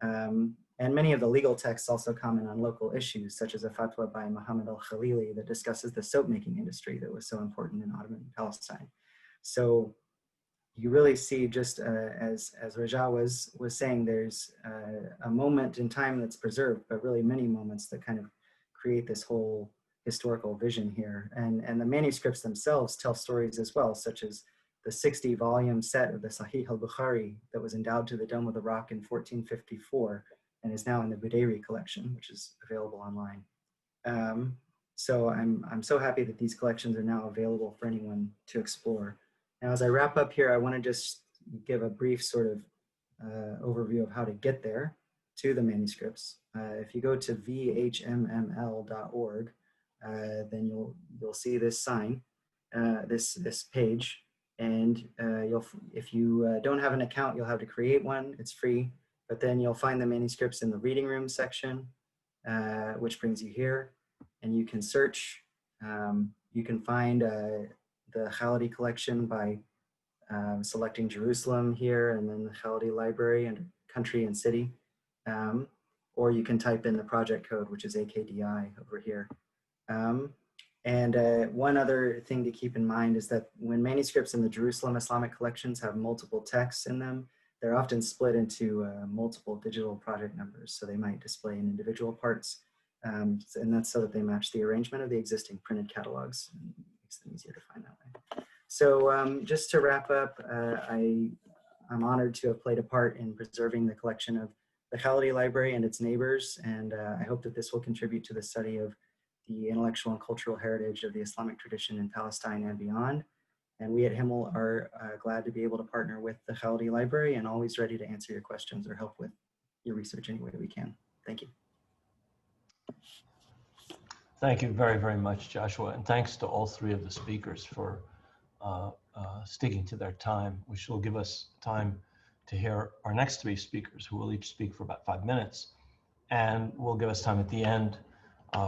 And many of the legal texts also comment on local issues, such as a fatwa by Muhammad al-Khalili that discusses the soap-making industry that was so important in Ottoman Palestine. So you really see, just as Raja was saying, there's a moment in time that's preserved, but really many moments that kind of create this whole historical vision here. And the manuscripts themselves tell stories as well, such as the 60-volume set of the Sahih al-Bukhari that was endowed to the Dome of the Rock in 1454 and is now in the Buderi collection, which is available online. So I'm so happy that these collections are now available for anyone to explore. Now, as I wrap up here, I want to just give a brief sort of overview of how to get there to the manuscripts. If you go to vhmml.org, then you'll see this sign, this page, and if you don't have an account, you'll have to create one. It's free, but then you'll find the manuscripts in the reading room section, which brings you here, and you can search. You can find the Khalidi collection by selecting Jerusalem here, and then the Khalidi library under country and city. Or you can type in the project code, which is AKDI over here. One other thing to keep in mind is that when manuscripts in the Jerusalem Islamic collections have multiple texts in them, they're often split into multiple digital project numbers. So they might display in individual parts. And that's so that they match the arrangement of the existing printed catalogs. And it makes them easier to find that way. So just to wrap up, I'm honored to have played a part in preserving the collection of the Khalidi Library and its neighbors, and I hope that this will contribute to the study of the intellectual and cultural heritage of the Islamic tradition in Palestine and beyond. And we at Himmel are glad to be able to partner with the Khalidi Library and always ready to answer your questions or help with your research any way we can. Thank you. Thank you very, very much, Joshua. And thanks to all three of the speakers for sticking to their time, which will give us time to hear our next three speakers, who will each speak for about 5 minutes. And will give us time at the end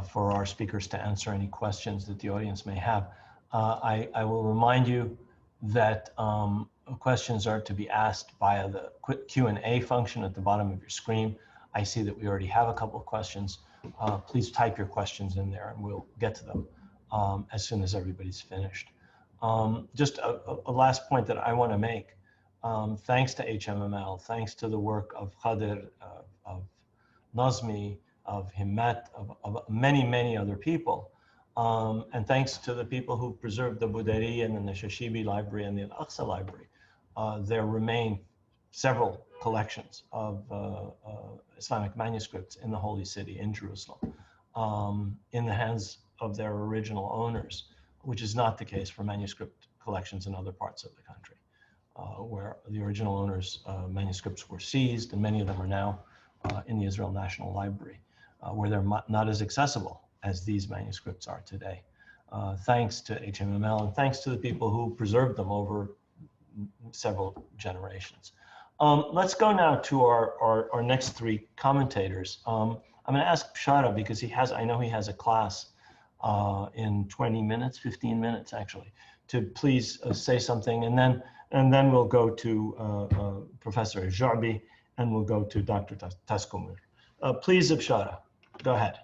for our speakers to answer any questions that the audience may have. I will remind you that questions are to be asked via the quick Q&A function at the bottom of your screen. I see that we already have a couple of questions. Please type your questions in there and we'll get to them as soon as everybody's finished. Just a last point that I want to make. Thanks to HMML, thanks to the work of Khadir, of Nazmi, of Himmat, of many, many other people. And thanks to the people who preserved the Budari and the Shashibi Library and the Al-Aqsa Library. There remain several collections of Islamic manuscripts in the Holy City, in Jerusalem, in the hands of their original owners, which is not the case for manuscript collections in other parts of the country, where the original owners' manuscripts were seized, and many of them are now in the Israel National Library, where they're not as accessible as these manuscripts are today. Thanks to HMML and thanks to the people who preserved them over several generations. Let's go now to our next three commentators. I'm going to ask Shara, because I know he has a class in 20 minutes, 15 minutes actually, to please say something, and then we'll go to Professor Jarbi, and we'll go to Dr. Taskumir. Please, Shara, go ahead.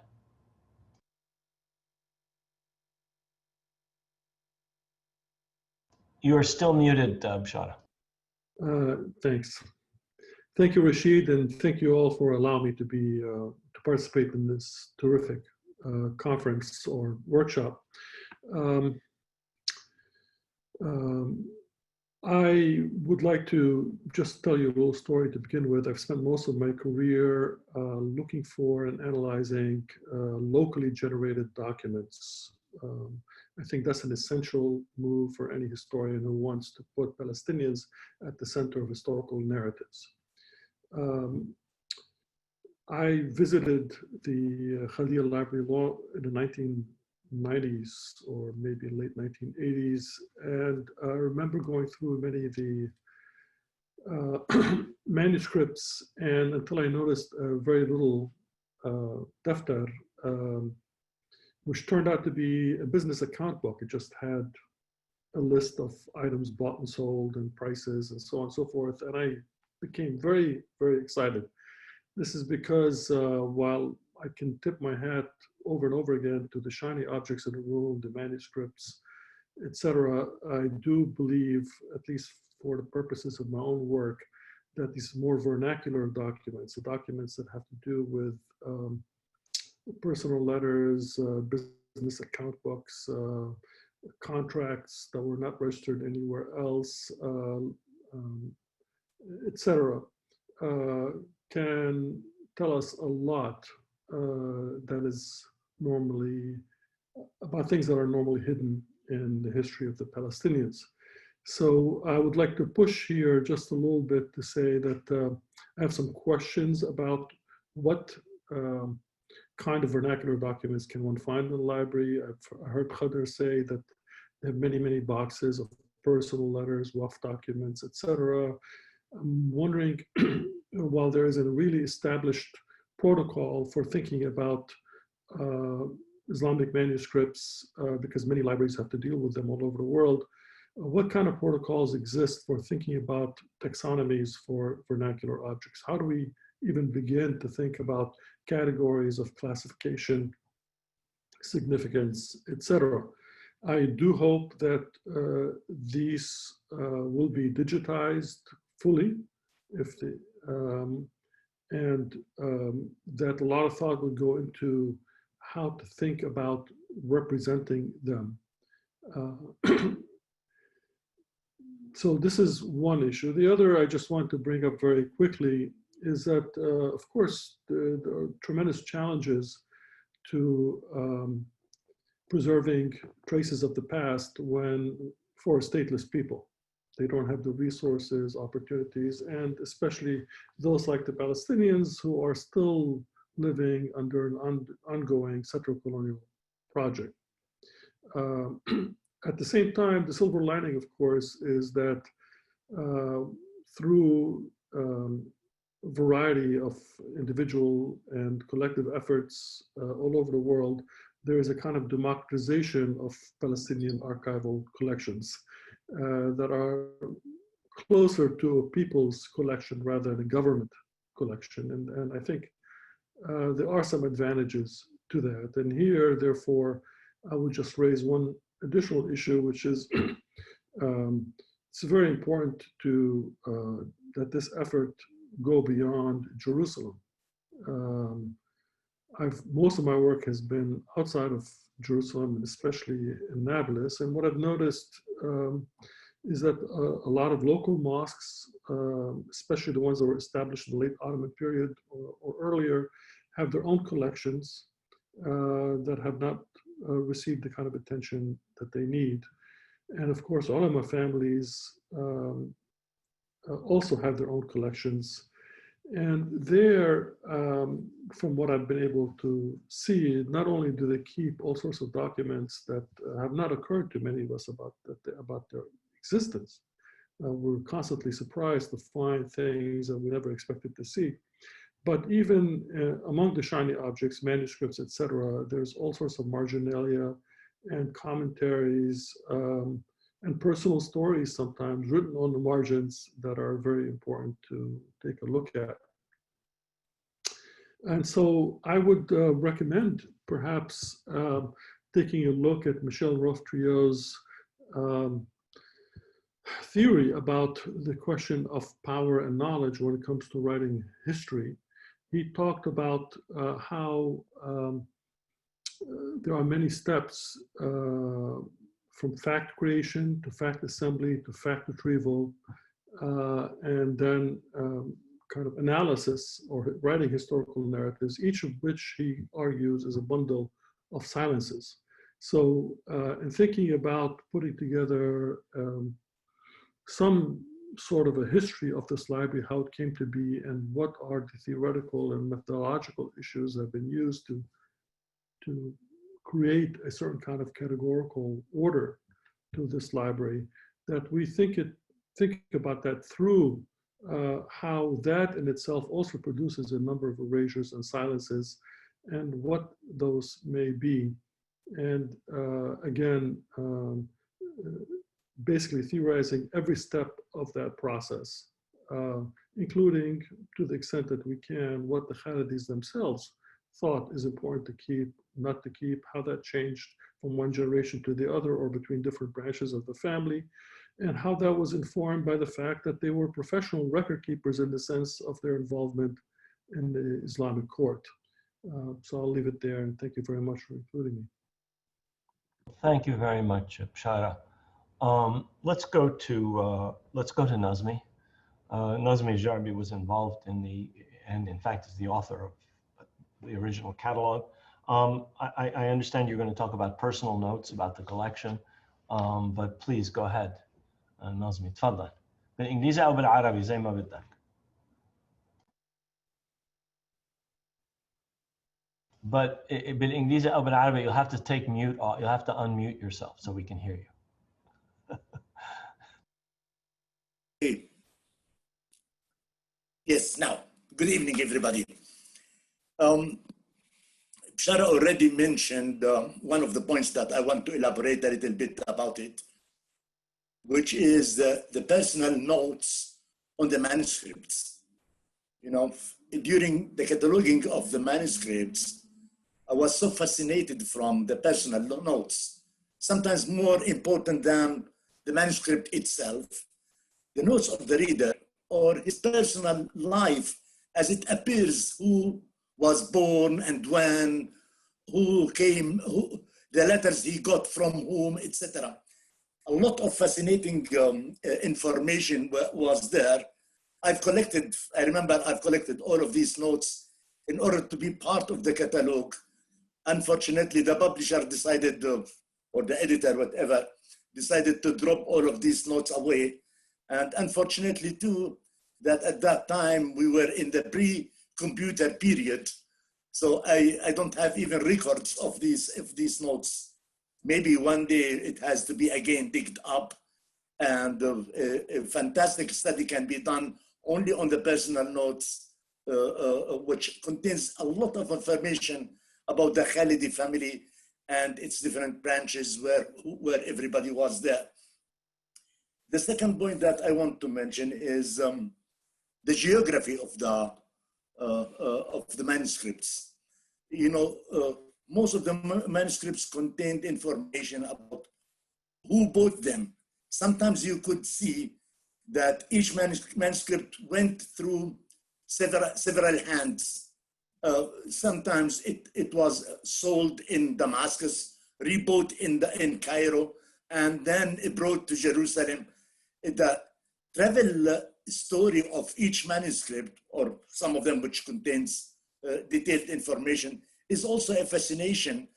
You are still muted, Shara. Thanks. Thank you, Rashid, and thank you all for allowing me to be to participate in this terrific conference or workshop. I would like to just tell you a little story to begin with. I've spent most of my career looking for and analyzing locally generated documents. I think that's an essential move for any historian who wants to put Palestinians at the center of historical narratives. I visited the Khalidiyya Library in the 1990s or maybe late 1980s, and I remember going through many of the manuscripts, and until I noticed very little daftar, which turned out to be a business account book. It just had a list of items bought and sold and prices and so on and so forth. And I became very, very excited. This is because while I can tip my hat over and over again to the shiny objects in the room, the manuscripts, etc., I do believe, at least for the purposes of my own work, that these more vernacular documents, the documents that have to do with personal letters, business account books, contracts that were not registered anywhere else, etc., can tell us a lot that is normally about things that are normally hidden in the history of the Palestinians. So I would like to push here just a little bit to say that I have some questions about what kind of vernacular documents can one find in the library. I've heard Khader say that they have many, many boxes of personal letters, WAF documents, etc. I'm wondering, while there is a really established protocol for thinking about Islamic manuscripts, because many libraries have to deal with them all over the world, what kind of protocols exist for thinking about taxonomies for vernacular objects? How do we even begin to think about categories of classification, significance, etc.? I do hope that these will be digitized fully, if the, that a lot of thought would go into how to think about representing them. So this is one issue. The other I just want to bring up very quickly is that, of course, there are tremendous challenges to preserving traces of the past for stateless people. They don't have the resources, opportunities, and especially those like the Palestinians who are still living under an ongoing settler colonial project. At the same time, the silver lining, of course, is that through a variety of individual and collective efforts all over the world, there is a kind of democratization of Palestinian archival collections that are closer to a people's collection rather than a government collection. And I think there are some advantages to that. And here, therefore, I would just raise one additional issue, which is it's very important to that this effort go beyond Jerusalem. Most of my work has been outside of Jerusalem, especially in Nablus. And what I've noticed is that a lot of local mosques, especially the ones that were established in the late Ottoman period or earlier, have their own collections that have not received the kind of attention that they need. And of course, ulama families also have their own collections. And there, from what I've been able to see, not only do they keep all sorts of documents that have not occurred to many of us about their existence. We're constantly surprised to find things that we never expected to see. But even among the shiny objects, manuscripts, etc., there's all sorts of marginalia and commentaries and personal stories sometimes written on the margins that are very important to take a look at. And so I would recommend perhaps taking a look at Michel Rothtrieu's theory about the question of power and knowledge when it comes to writing history. He talked about how there are many steps from fact creation to fact assembly to fact retrieval, and then kind of analysis or writing historical narratives, each of which he argues is a bundle of silences. So in thinking about putting together some sort of a history of this library, how it came to be, and what are the theoretical and methodological issues that have been used to create a certain kind of categorical order to this library, that we think about that through how that in itself also produces a number of erasures and silences and what those may be. And again, basically theorizing every step of that process, including, to the extent that we can, what the Khalidis themselves thought is important to keep, not to keep, how that changed from one generation to the other or between different branches of the family, and how that was informed by the fact that they were professional record keepers in the sense of their involvement in the Islamic court. So I'll leave it there, and thank you very much for including me. Thank you very much, Bshara. Let's go to Nazmi. Nazmi Jarbi was involved in and in fact is the author of the original catalog. I understand you're going to talk about personal notes about the collection, but please go ahead. نظمي تفضل بالإنجليزي أو بالعربي زي ما بدك. but بالإنجليزي أو بالعربي you'll have to take mute off. You'll have to unmute yourself so we can hear you. Yes, now, good evening, everybody. Shara already mentioned one of the points that I want to elaborate a little bit about it, which is the personal notes on the manuscripts. You know, during the cataloging of the manuscripts, I was so fascinated from the personal notes, sometimes more important than the manuscript itself, the notes of the reader or his personal life as it appears, who was born and when, who came, the letters he got from whom, etc. A lot of fascinating information was there. I remember I've collected all of these notes in order to be part of the catalog. Unfortunately, the publisher decided, or the editor, whatever, decided to drop all of these notes away. And unfortunately too, that at that time we were in the pre-computer period. So I don't have even records of these notes. Maybe one day it has to be again digged up, and a fantastic study can be done only on the personal notes, which contains a lot of information about the Khalidi family and its different branches where everybody was there. The second point that I want to mention is the geography of the manuscripts. You know, most of the manuscripts contained information about who bought them. Sometimes you could see that each manuscript went through several hands. Sometimes it was sold in Damascus, rebought in Cairo, and then brought to Jerusalem. The travel story of each manuscript, or some of them which contains detailed information, is also a fascination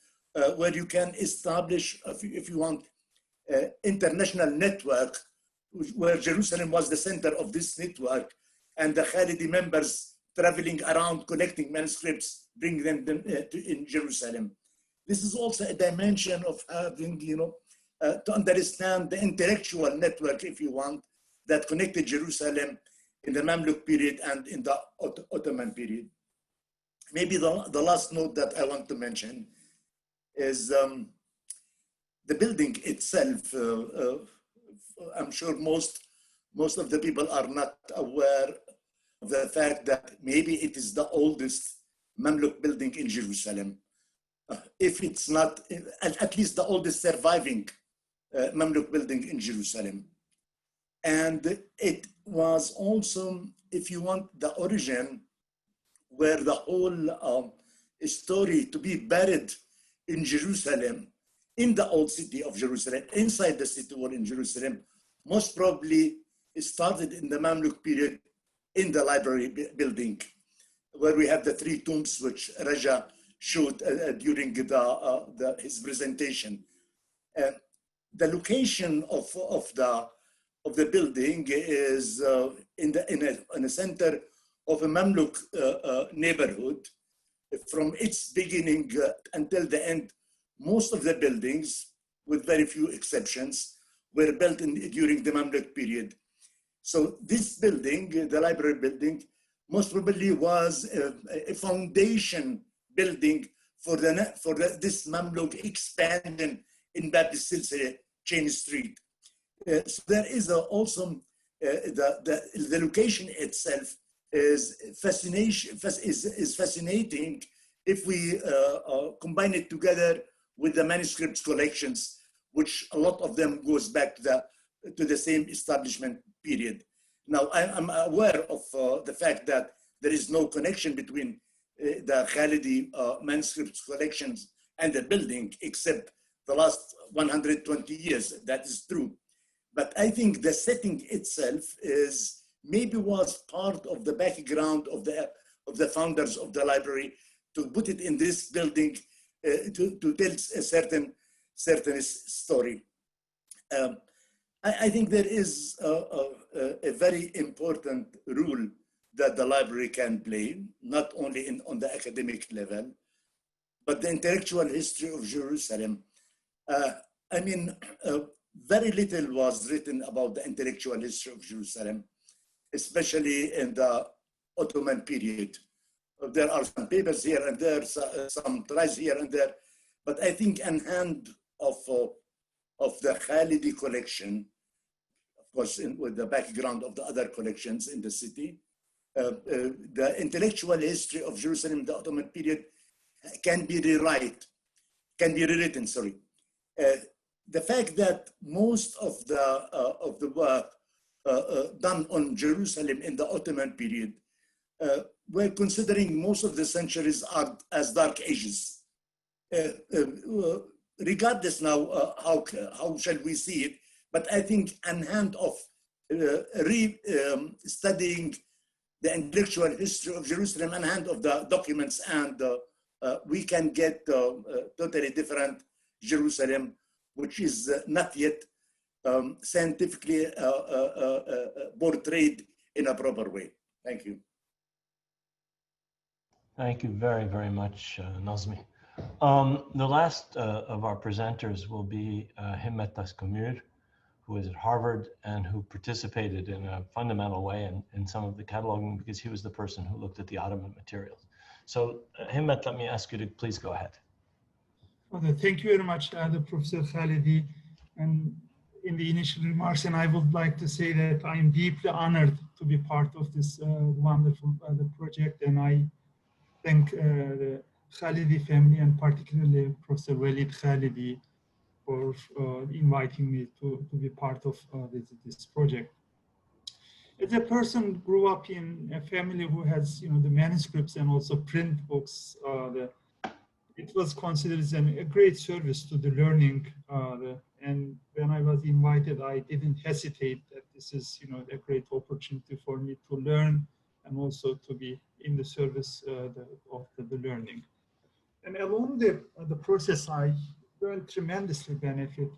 where you can establish, if you want, international network, where Jerusalem was the center of this network, and the Khalidi members traveling around collecting manuscripts, bringing them in Jerusalem. This is also a dimension of having, you know, to understand the intellectual network, if you want, that connected Jerusalem in the Mamluk period and in the Ottoman period. Maybe the last note that I want to mention is the building itself. I'm sure most of the people are not aware of the fact that maybe it is the oldest Mamluk building in Jerusalem. If it's not, at least the oldest surviving Mamluk building in Jerusalem. And it was also, if you want, the origin where the whole story to be buried in Jerusalem, in the old city of Jerusalem, inside the city wall in Jerusalem, most probably it started in the Mamluk period in the library building, where we have the three tombs which Raja showed during his presentation. The location of the building is in a center of a Mamluk neighborhood. From its beginning until the end, most of the buildings, with very few exceptions, were built during the Mamluk period. So this building, the library building, most probably was a foundation building for this Mamluk expansion in Bab al-Silsile Chain Street. So there is also the location itself is fascinating if we combine it together with the manuscripts collections, which a lot of them goes back to the same establishment period. Now, I'm aware of the fact that there is no connection between the Khalidi manuscripts collections and the building, except the last 120 years. That is true. But I think the setting itself maybe was part of the background of the founders of the library to put it in this building to tell a certain story. I think there is a very important role that the library can play, not only on the academic level, but the intellectual history of Jerusalem, very little was written about the intellectual history of Jerusalem, especially in the Ottoman period. There are some papers here and there, some tries here and there, but I think in hand of the Khalidi collection, of course, with the background of the other collections in the city, the intellectual history of Jerusalem in the Ottoman period can be rewritten. The fact that most of the work done on Jerusalem in the Ottoman period we're considering most of the centuries as dark ages. Regardless now, how shall we see it? But I think in hand of studying the intellectual history of Jerusalem and hand of the documents, and we can get totally different Jerusalem, which is not yet scientifically portrayed in a proper way. Thank you. Thank you very, very much, Nazmi. The last of our presenters will be Himmet Taskamir, who is at Harvard and who participated in a fundamental way in some of the cataloging because he was the person who looked at the Ottoman materials. So Himmet, let me ask you to please go ahead. Okay, thank you very much, Professor Khalidi. And in the initial remarks, and I would like to say that I am deeply honored to be part of this wonderful project, and I thank the Khalidi family and particularly Professor Walid Khalidi for inviting me to be part of this project. As a person who grew up in a family who has the manuscripts and also print books, it was considered as a great service to the learning. And when I was invited, I didn't hesitate that this is a great opportunity for me to learn and also to be in the service of the learning. And along the process, I learned tremendously benefit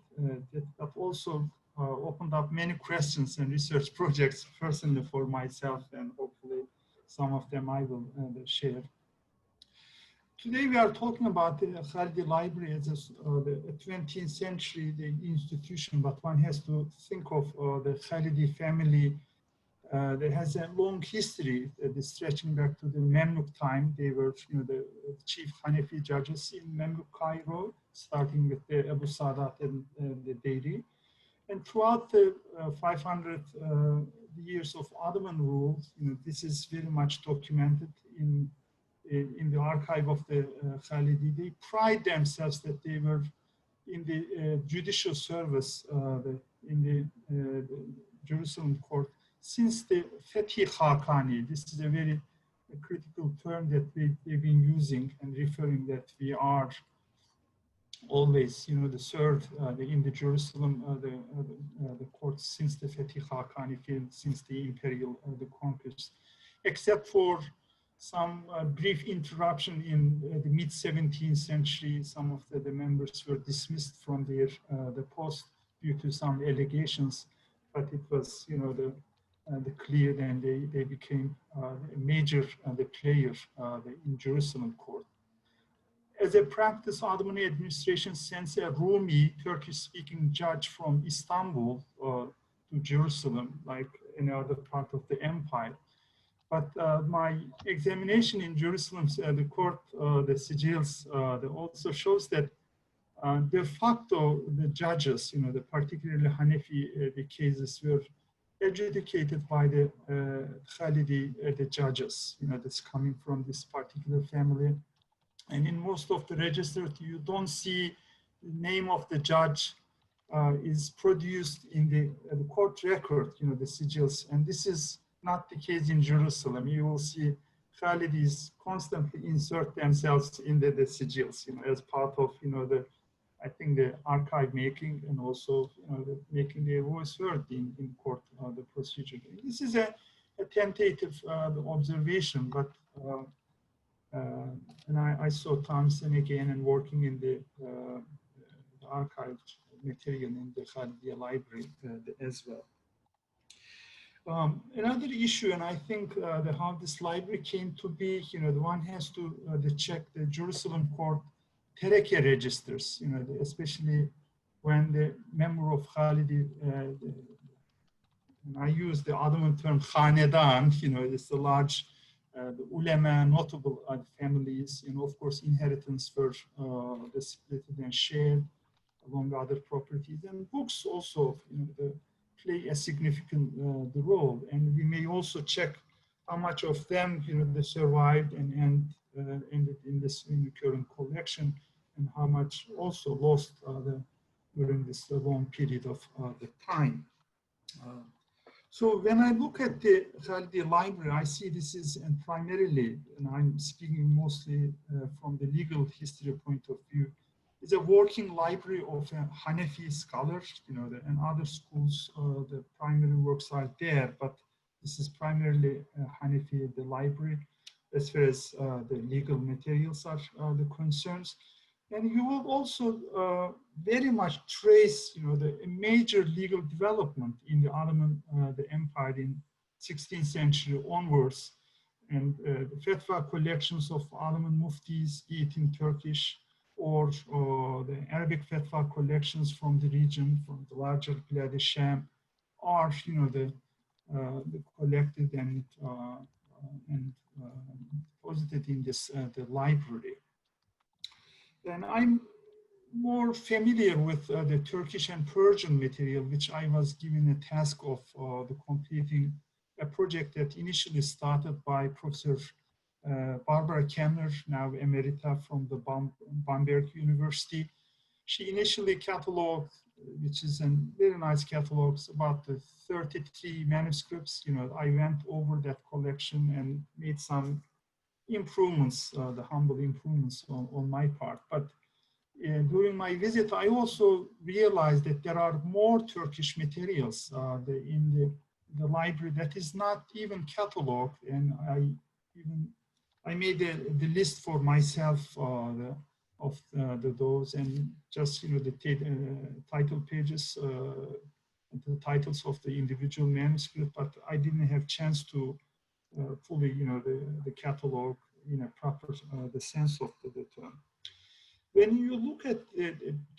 that also opened up many questions and research projects personally for myself, and hopefully some of them I will share. Today we are talking about the Khalidi Library as the 20th century institution, but one has to think of the Khalidi family that has a long history stretching back to the Mamluk time. They were the chief Hanafi judges in Mamluk Cairo, starting with the Abu Sadat and the Deiri. And throughout the 500 years of Ottoman rule, this is very much documented in the archive of the Khalidi. They pride themselves that they were in the judicial service in the Jerusalem court since the Fethi Khaqani. This is a very critical term that they've been using and referring that we are always, served in the Jerusalem, the court since the Fethi Khaqani, since the imperial the conquest, except for some brief interruption in the mid-17th century. Some of the members were dismissed from their the post due to some allegations, but it was the clear, and they became a major player in Jerusalem court. As a practice, Ottoman administration sends a Rumi, Turkish-speaking judge from Istanbul to Jerusalem, like any other part of the empire. But my examination in Jerusalem, the court, the sigils, also shows that de facto the judges, the particularly Hanafi the cases were adjudicated by the Khalidi the judges, that's coming from this particular family. And in most of the registers, you don't see the name of the judge is produced in the court record, the sigils. And this is not the case in Jerusalem. You will see Khalidis constantly insert themselves in the sigils, as part of, I think the archive making, and also making their voice heard in court, the procedure. This is a tentative observation, but and I saw Thompson again and working in the archived material in the Khalidiyya library as well. Another issue, and I think how this library came to be, the one has to check the Jerusalem court tereke registers, especially when the member of Khalidi, and I use the Ottoman term Khanedan, it's the large, the ulema, notable families, of course, inheritance were split and shared among other properties, and books also, play a significant the role. And we may also check how much of them, they survived and ended in the current collection, and how much also lost during this long period of the time. So when I look at the Khalidiyya library, I see this is primarily, and I'm speaking mostly from the legal history point of view, is a working library of Hanafi scholars, and other schools, the primary works are there, but this is primarily Hanafi, the library, as far as the legal materials are the concerns. And you will also very much trace, the major legal development in the Ottoman the empire in 16th century onwards, and the fatwa collections of Ottoman muftis, be it in Turkish or the Arabic fatwa collections from the region, from the larger Bilad Sham, are, the collected and deposited in this the library. And I'm more familiar with the Turkish and Persian material, which I was given a task of the completing a project that initially started by Professor Barbara Kemner, now emerita from the Bamberg University. She initially cataloged, which is a very nice catalog, about the 33 manuscripts. I went over that collection and made some improvements, the humble improvements on my part. But during my visit, I also realized that there are more Turkish materials in the library that is not even cataloged, and I made the list for myself of those, and just the title pages, the titles of the individual manuscript, but I didn't have chance to fully the catalog in a proper the sense of the term. When you look at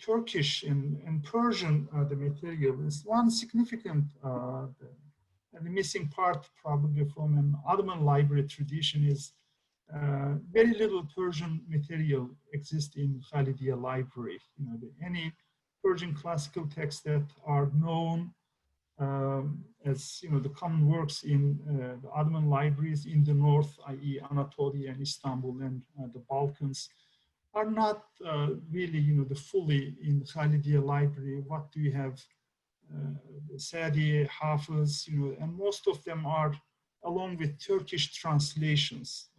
Turkish and Persian the material, is one significant and the missing part probably from an Ottoman library tradition is very little Persian material exists in Khalidiyya library. Any Persian classical texts that are known as the common works in the Ottoman libraries in the north, i.e. Anatolia and Istanbul and the Balkans, are not really the fully in Khalidiyya library. What do you have? Sadi, Hafiz, and most of them are along with Turkish translations.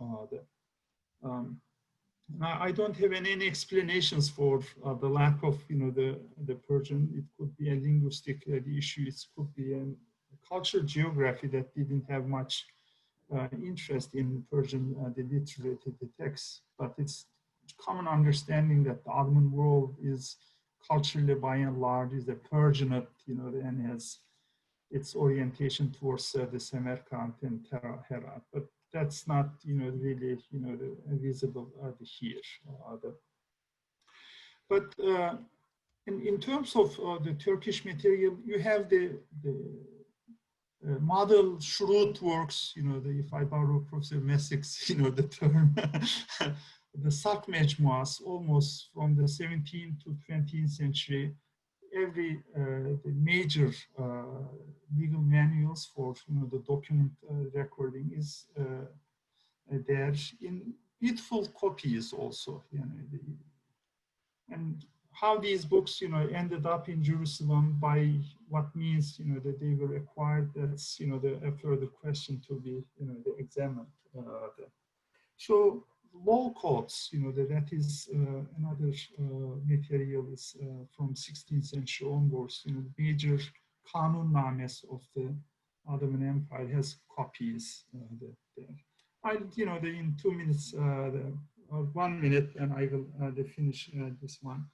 I don't have any explanations for the lack of the Persian. It could be a linguistic issue. It could be a cultural geography that didn't have much interest in Persian the literature, the texts. But it's common understanding that the Ottoman world is culturally by and large is a Persianate, and has its orientation towards the Samarkand and Herat. But that's not, really, visible here. But in terms of the Turkish material, you have the model Shurut works, if I borrow Professor Messick's, the term, the Sak Mecmuas, almost from the 17th to 20th century, every the major legal manuals for the document recording is there in beautiful copies also. And how these books ended up in Jerusalem, by what means that they were acquired, that's a further question to be examined. So law codes, that is another material is from 16th century onwards. Major Kanun Names of the Ottoman Empire has copies there. In 2 minutes, 1 minute, and I will finish this one.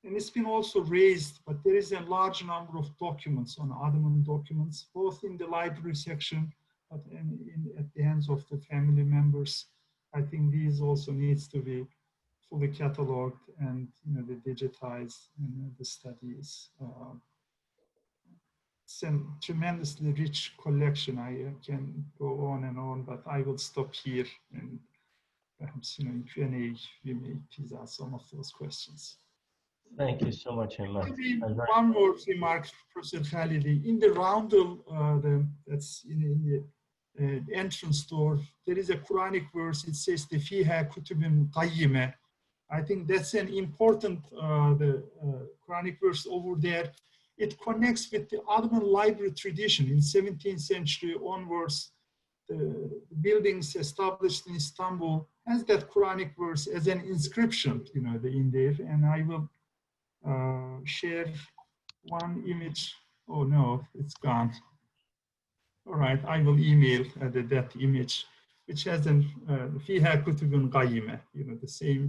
And it's been also raised, but there is a large number of documents on Ottoman documents, both in the library section, but at the hands of the family members. I think these also needs to be fully cataloged and the digitized the studies. It's a tremendously rich collection. I can go on and on, but I will stop here, and perhaps in Q&A we may tease out some of those questions. Thank you so much, Himmat. Maybe one more remark, Professor Khalidi. In the roundel, that's in the entrance door, there is a Quranic verse. It says, "The fiha kutubun qayyimah." I think that's an important Quranic verse over there. It connects with the Ottoman library tradition. In 17th century onwards, the buildings established in Istanbul has that Quranic verse as an inscription, in there. And I will share one image. Oh no, it's gone. All right, I will email that image, which has an "Fiha kutubun qayyimah," the same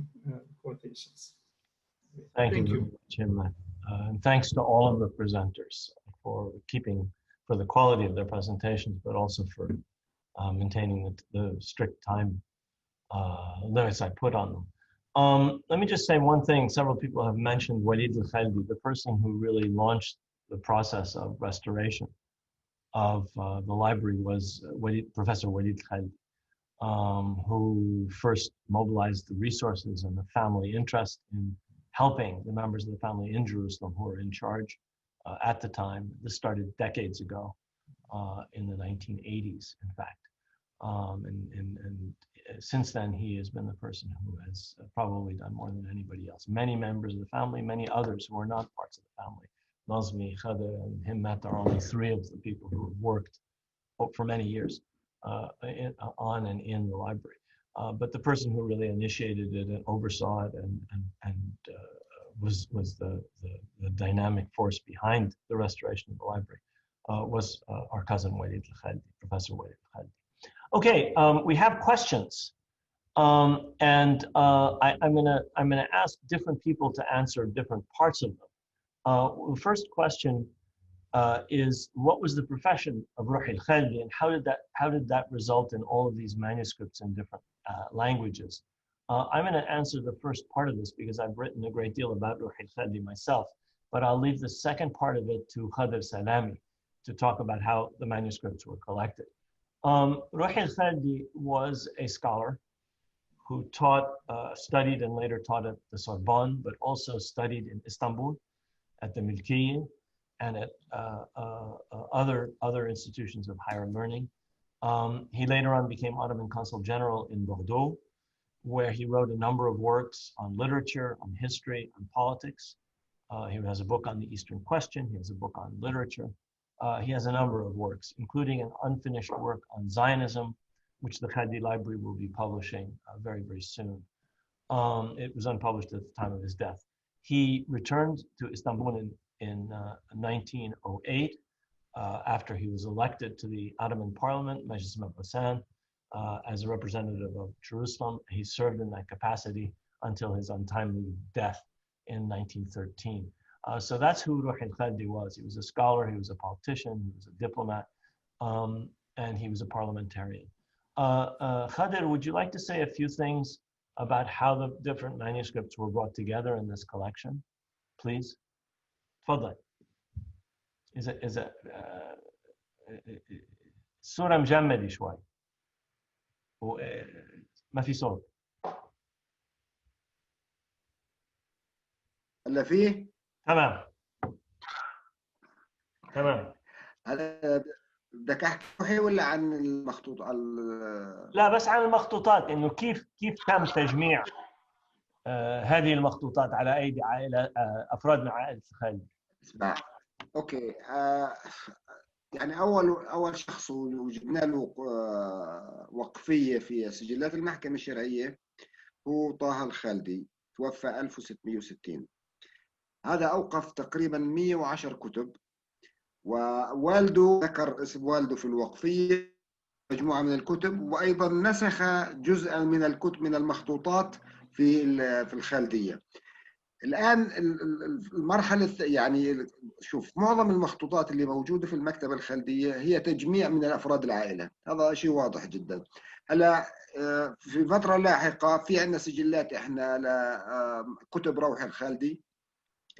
quotations. Thank you, Himmat. And thanks to all of the presenters for the quality of their presentations, but also for maintaining the strict time limits I put on them. Let me just say one thing. Several people have mentioned Walid al-Khaldi, the person who really launched the process of restoration of the library was Professor Walid Khaldi, who first mobilized the resources and the family interest in helping the members of the family in Jerusalem who were in charge at the time. This started decades ago, in the 1980s, in fact. And since then, he has been the person who has probably done more than anybody else. Many members of the family, many others who are not parts of the family. Nazmi, Khader, and Himmat are only three of the people who have worked for many years on and in the library. But the person who really initiated it and oversaw it and was the dynamic force behind the restoration of the library was our cousin Walid al-Khaldi, Professor Walid al-Khaldi. Okay, we have questions, and I'm gonna ask different people to answer different parts of them. The first question is, what was the profession of Ruh al-Khaldi, and how did that result in all of these manuscripts in different languages? I'm going to answer the first part of this because I've written a great deal about Ruh al-Khaldi myself, but I'll leave the second part of it to Khader Salami to talk about how the manuscripts were collected. Ruh al-Khaldi was a scholar who studied and later taught at the Sorbonne, but also studied in Istanbul at the Milkiye and at other institutions of higher learning. He later on became Ottoman Consul General in Bordeaux, where he wrote a number of works on literature, on history, on politics. He has a book on the Eastern Question. He has a book on literature. He has a number of works, including an unfinished work on Zionism, which the Khaldi Library will be publishing very, very soon. It was unpublished at the time of his death. He returned to Istanbul in 1908 after he was elected to the Ottoman Parliament, Majlis Mabasan, as a representative of Jerusalem. He served in that capacity until his untimely death in 1913. So that's who Ruh al-Khaldi was. He was a scholar, he was a politician, he was a diplomat, and he was a parliamentarian. Khader, would you like to say a few things about how the different manuscripts were brought together in this collection, please? تفضل. إذا الصورة مجمدة شوي وما في صوت. هلا فيه؟ تمام. بدك احكي ولا عن المخطوط لا بس عن المخطوطات، انه كيف تم تجميع هذه المخطوطات على ايدي افراد من عائله الخالدي. اسمع اوكي، يعني اول شخص وجدنا له وقفيه في سجلات المحكمه الشرعيه هو طه الخالدي، توفى 1660. هذا اوقف تقريبا 110 كتب، ووالده ذكر اسم والده في الوقفيه مجموعه من الكتب، وايضا نسخ جزءا من الكتب من المخطوطات في الخالديه. الآن المرحلة يعني شوف، معظم المخطوطات اللي موجودة في المكتبة الخالدية هي تجميع من الأفراد العائلة، هذا شيء واضح جدا. هلا في فترة لاحقة في عندنا سجلات احنا لكتب روحي الخالدي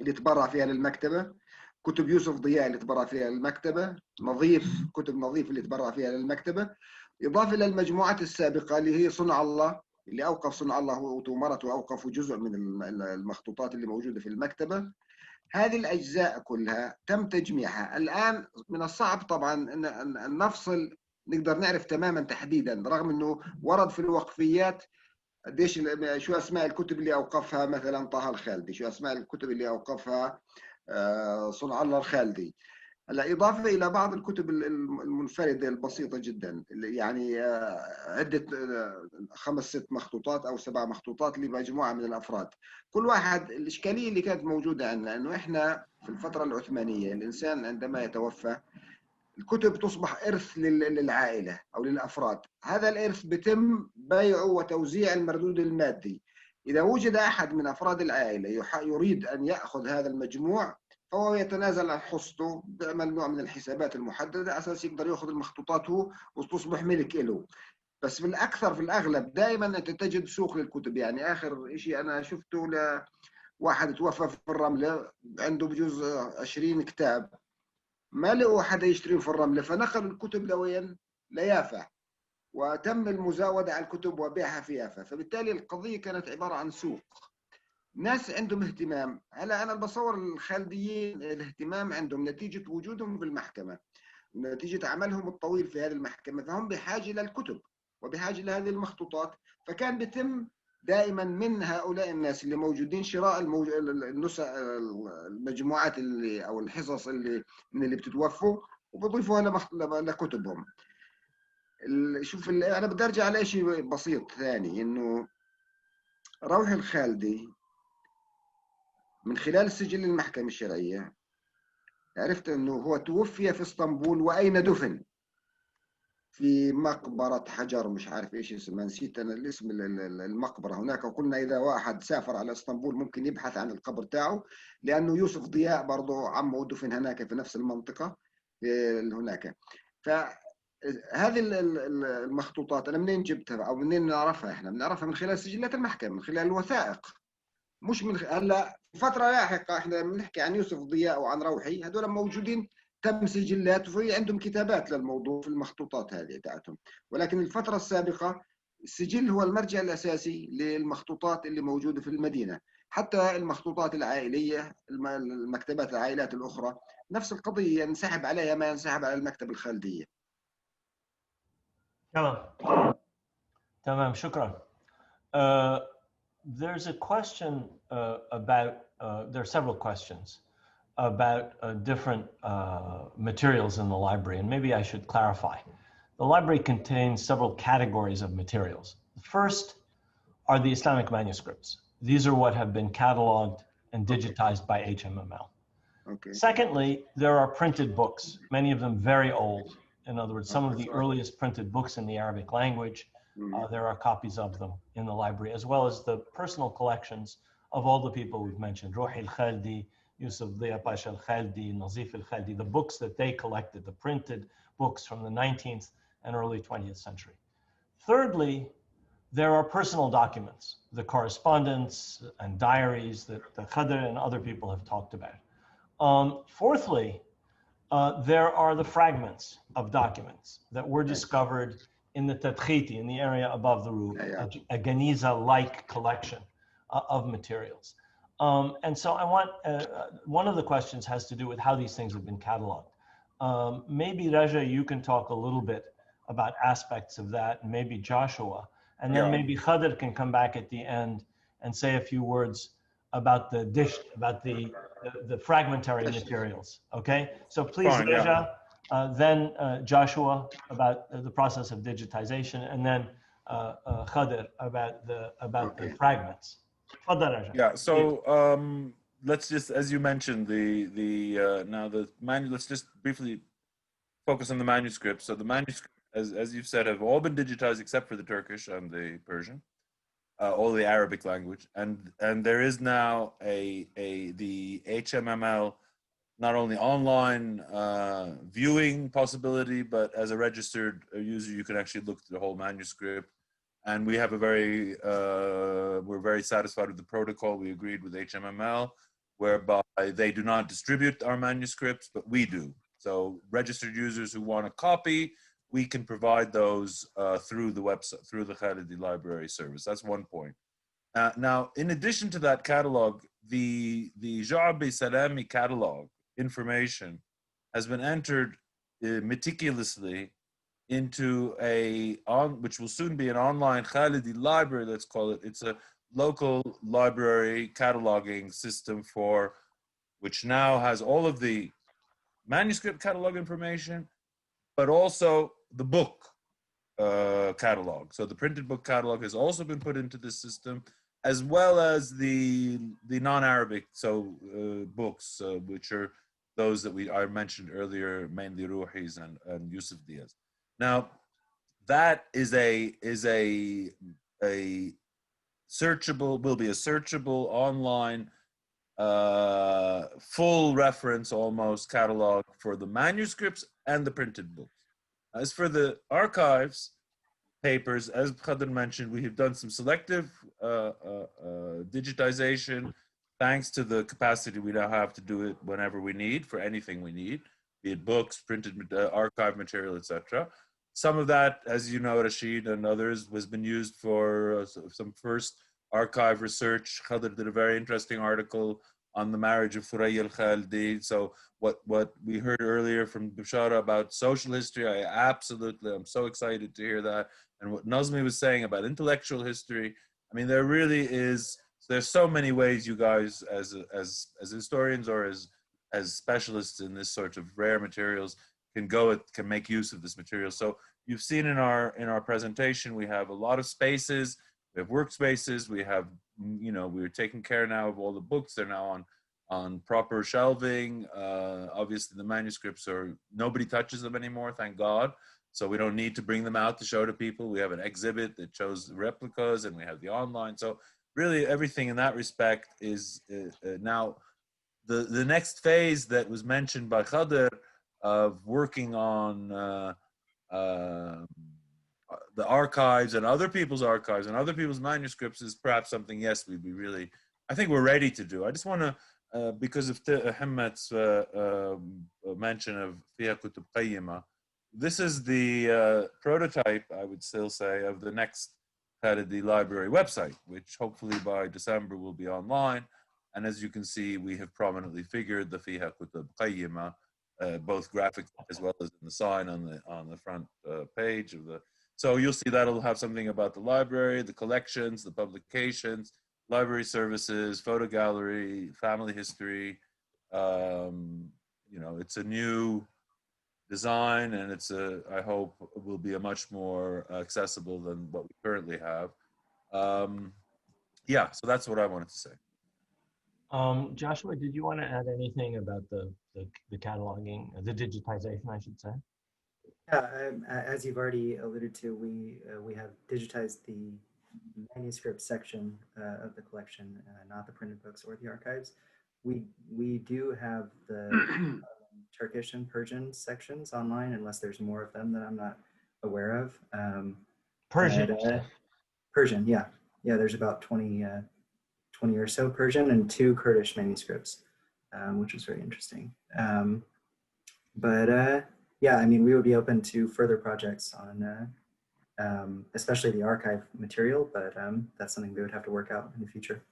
اللي تبرع فيها للمكتبة، كتب يوسف ضياء اللي تبرع فيها للمكتبة، كتب نظيف اللي تبرع فيها للمكتبة، إضافة إلى المجموعات السابقة اللي هي صنع الله، اللي أوقف صنع الله ومرته أوقفوا جزء من المخطوطات اللي موجودة في المكتبة. هذه الأجزاء كلها تم تجميعها. الآن من الصعب طبعا أن نفصل، نقدر نعرف تماما تحديدا، رغم أنه ورد في الوقفيات قديش شو اسماء الكتب اللي اوقفها مثلا طه الخالدي، شو اسماء الكتب اللي اوقفها صنع الله الخالدي. هلا اضافه الى بعض الكتب المنفرده البسيطه جدا، يعني عده 5-6 مخطوطات او 7 مخطوطات لمجموعه من الافراد. كل واحد، الاشكاليه اللي كانت موجوده عندنا انه احنا في الفتره العثمانيه الانسان عندما يتوفى الكتب تصبح إرث للعائلة أو للأفراد. هذا الإرث بتم بيعه وتوزيع المردود المادي. إذا وجد أحد من أفراد العائلة يريد أن يأخذ هذا المجموع فهو يتنازل عن حصته، بيعمل نوع من الحسابات المحددة على أساس يقدر يأخذ المخطوطات هو وتصبح ملك له. بس في الأكثر في الأغلب دائما أنت تجد سوق للكتب. يعني آخر شيء أنا شفته لواحد توفى في الرملة عنده بجوز 20 كتاب، ما لقوا حدا يشتريهم في الرملة، فنقلوا الكتب لوين؟ ليافا، وتم المزاودة على الكتب وبيعها في يافا. فبالتالي القضية كانت عبارة عن سوق، ناس عندهم اهتمام. هلا أنا بصور الخالديين الاهتمام عندهم نتيجة وجودهم في المحكمة، نتيجة عملهم الطويل في هذه المحكمة، فهم بحاجة للكتب وبحاجة لهذه المخطوطات. فكان بيتم دائما من هؤلاء الناس اللي موجودين شراء المجموعات اللي او الحصص اللي من اللي بتتوفوا وبضيفوها لكتبهم. شوف انا بدي ارجع على شيء بسيط ثاني، انه روحي الخالدي من خلال السجل المحكمة الشرعية عرفت انه هو توفي في اسطنبول. واين دفن؟ في مقبرة حجر، مش عارف ايش اسمها، نسيت انا الاسم المقبرة هناك. وقلنا اذا واحد سافر على اسطنبول ممكن يبحث عن القبر تاعه، لانه يوسف ضياء برضه عمه دفن هناك في نفس المنطقة هناك. فهذه المخطوطات انا منين جبتها او منين نعرفها؟ احنا بنعرفها من خلال سجلات المحكمة، من خلال الوثائق، مش من هلا فترة لاحقة. احنا بنحكي عن يوسف ضياء وعن روحي، هذول موجودين تم سجلات وفي عندهم كتابات للموضوع في المخطوطات هذه تاعتهم. ولكن الفترة السابقة السجل هو المرجع الأساسي للمخطوطات اللي موجودة في المدينة. حتى المخطوطات العائلية، المكتبات العائلات الأخرى نفس القضية، ينسحب عليها ما ينسحب على المكتبة الخالدية. تمام شكرا. There's a question about, there are several questions about different materials in the library, and maybe I should clarify. The library contains several categories of materials. The first are the Islamic manuscripts. These are what have been cataloged and digitized by HMML. Okay. Secondly, there are printed books, many of them very old. In other words, some of the earliest printed books in the Arabic language. There are copies of them in the library, as well as the personal collections of all the people we've mentioned, Ruhi al-Khaldi, Yusuf Diya Pasha al-Khaldi, Nazif al-Khaldi, the books that they collected, the printed books from the 19th and early 20th century. Thirdly, there are personal documents, the correspondence and diaries that Khadr and other people have talked about. Fourthly, there are the fragments of documents that were discovered in the Tadkhiti, in the area above the roof, a Ganiza-like collection of materials. And so I want, one of the questions has to do with how these things have been cataloged. Maybe Raja, you can talk a little bit about aspects of that, and maybe Joshua, and then maybe Khadr can come back at the end and say a few words about the dish, about the fragmentary materials, okay? So please, Fine, Raja, then Joshua about the process of digitization, and then Khadr about the fragments. Yeah, so let's just, as you mentioned, let's just briefly focus on the manuscripts. So the manuscripts, as you've said, have all been digitized except for the Turkish and the Persian, all the Arabic language, and there is now the HMML not only online viewing possibility, but as a registered user, you can actually look through the whole manuscript. And we have a we're very satisfied with the protocol we agreed with HMML, whereby they do not distribute our manuscripts, but we do. So registered users who want a copy, we can provide those through the website, through the Khalidiyya library service. That's one point. Now, in addition to that catalog, the Ja'bi Salami catalog information has been entered meticulously into which will soon be an online Khalidiyya library, let's call it. It's a local library cataloging system which now has all of the manuscript catalog information, but also the book catalog. So the printed book catalog has also been put into this system, as well as the non-Arabic books, which are those that I mentioned earlier, mainly Ruhis and Yusuf Diaz. Now, that is a searchable, will be a searchable online full reference almost catalog for the manuscripts and the printed books. As for the archives papers, as Khadir mentioned, we have done some selective digitization thanks to the capacity we now have to do it whenever we need for anything we need, be it books, printed archive material, etc. Some of that, as you know, Rashid and others, has been used for some first archive research. Khadir did a very interesting article on the marriage of Thuraya al-Khalidi. So what we heard earlier from Bishara about social history, I'm so excited to hear that. And what Nazmi was saying about intellectual history, I mean, there really is, there's so many ways you guys as historians or as specialists in this sort of rare materials can make use of this material. So you've seen in our presentation, we have a lot of spaces, we have workspaces, we have, we're taking care now of all the books. They're now on proper shelving. Obviously the manuscripts nobody touches them anymore, thank God. So we don't need to bring them out to show to people. We have an exhibit that shows the replicas, and we have the online. So really everything in that respect is now the next phase that was mentioned by Khadir of working on the archives and other people's archives and other people's manuscripts is perhaps something, yes, I think we're ready to do. I just want to, because of Himmat's mention of Fiha Kutub Qayyima, this is the prototype, I would still say, of the next Khalidiyya library website, which hopefully by December will be online. And as you can see, we have prominently figured the Fiha Kutub Qayyima, both graphic as well as in the sign on the front page of the. So you'll see that'll have something about the library, the collections, the publications, library services, photo gallery, family history. It's a new design, and I hope it will be a much more accessible than what we currently have. So that's what I wanted to say. Joshua, did you want to add anything about the cataloging, the digitization, I should say? Yeah, as you've already alluded to, we have digitized the manuscript section of the collection, not the printed books or the archives. We do have the Turkish and Persian sections online, unless there's more of them that I'm not aware of. Persian. Persian, yeah. There's about 20 or so Persian and 2 Kurdish manuscripts, which is very interesting. Yeah, I mean, we would be open to further projects on, especially the archive material, but that's something we would have to work out in the future.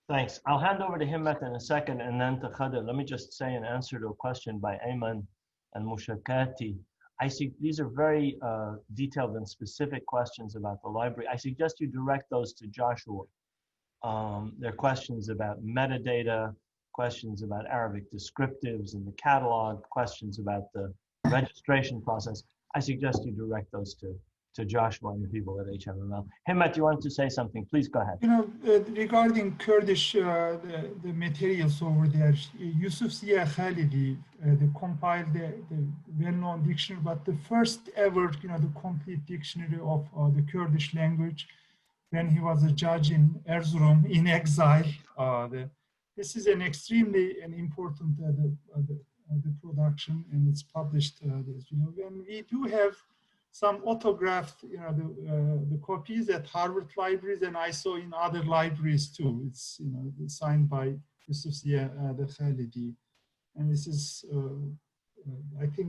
Thanks. I'll hand over to Himmat in a second, and then to Khadir. Let me just say an answer to a question by Ayman and Mushakati. I see these are very detailed and specific questions about the library. I suggest you direct those to Joshua. They're questions about metadata, questions about Arabic descriptives in the catalog, questions about the registration process. I suggest you direct those to Joshua and the people at HMML. Himmat, you want to say something? Please go ahead. Regarding Kurdish, the materials over there, Yusuf Ziya Khalidi, they compiled the well-known dictionary, but the first ever, the complete dictionary of the Kurdish language, when he was a judge in Erzurum in exile. this is an extremely important the production, and it's published, and we do have some autographed, the copies at Harvard libraries, and I saw in other libraries too. It's, signed by Yusuf Ziya the Khalidi, and this is, I think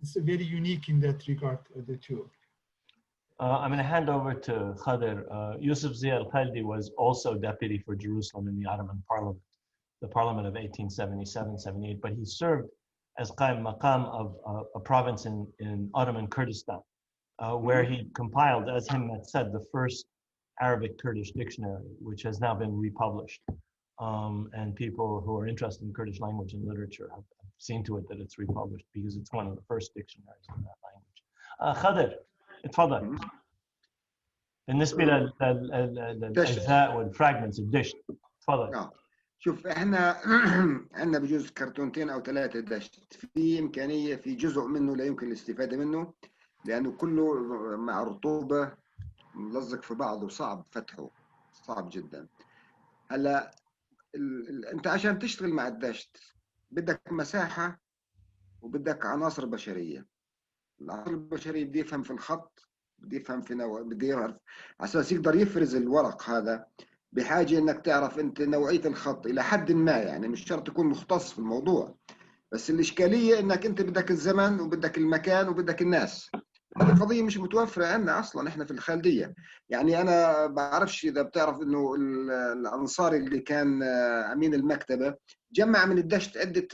it's very unique in that regard, the two. I'm going to hand over to Khadir. Yusuf Ziya al-Khalidi was also deputy for Jerusalem in the Ottoman Parliament, the Parliament of 1877-78, but he served as Qaim Maqam of a province in Ottoman Kurdistan, where he compiled, as Himmat said, the first Arabic Kurdish dictionary, which has now been republished. And people who are interested in Kurdish language and literature have seen to it that it's republished because it's one of the first dictionaries in that language. Khadir, اتفضل. بالنسبة للأجزاء والفراجمنتس الدشت، اتفضل. شوف احنا عندنا بجوز كرتونتين او 3 دشت، في امكانيه في جزء منه لا يمكن الاستفاده منه لانه كله مع رطوبه ملزق في بعضه وصعب فتحه، صعب جدا. هلا انت عشان تشتغل مع الدشت بدك مساحه وبدك عناصر بشريه. العناصر البشريه بده يفهم في الخط، بده يفهم في بده يعرف على اساس يقدر يفرز الورق هذا، بحاجه انك تعرف انت نوعيه الخط الى حد ما، يعني مش شرط تكون مختص في الموضوع، بس الاشكاليه انك انت بدك الزمن وبدك المكان وبدك الناس. هذه قضيه مش متوفره عندنا اصلا احنا في الخالديه. يعني انا بعرفش اذا بتعرف انه الانصاري اللي كان امين المكتبه جمع من الدشت عده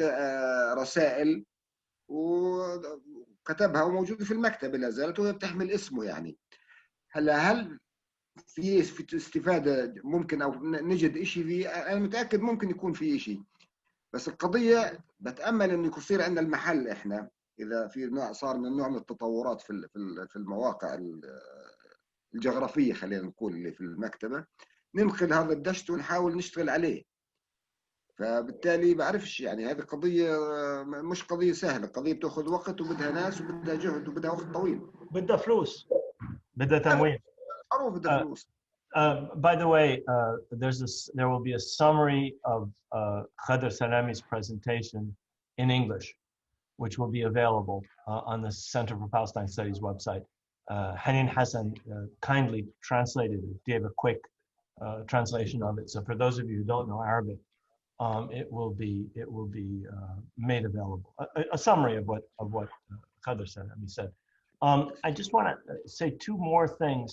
رسائل وكتبها وموجوده في المكتبه لا زالت وهي بتحمل اسمه. يعني هل في استفاده ممكن او نجد شيء فيه؟ انا متاكد ممكن يكون في شيء، بس القضيه بتامل انه يصير عندنا المحل احنا اذا في نوع صار من نوع من التطورات في المواقع الجغرافيه خلينا نقول اللي في المكتبه، ننقل هذا الدشت ونحاول نشتغل عليه. فبالتالي بعرفش يعني هذه قضيه مش قضيه سهله، قضيه بتاخذ وقت وبدها ناس وبدها جهد وبدها وقت طويل، بدها فلوس، بدها تمويل. معروف بدها فلوس. By the way, there will be a summary of Khadir Salami's presentation in English, which will be available on the Center for Palestine Studies website. Hanin Hassan kindly translated it, gave a quick translation of it. So for those of you who don't know Arabic, it will be made available. A summary of what Khadir Salami said. I just want to say 2 more things.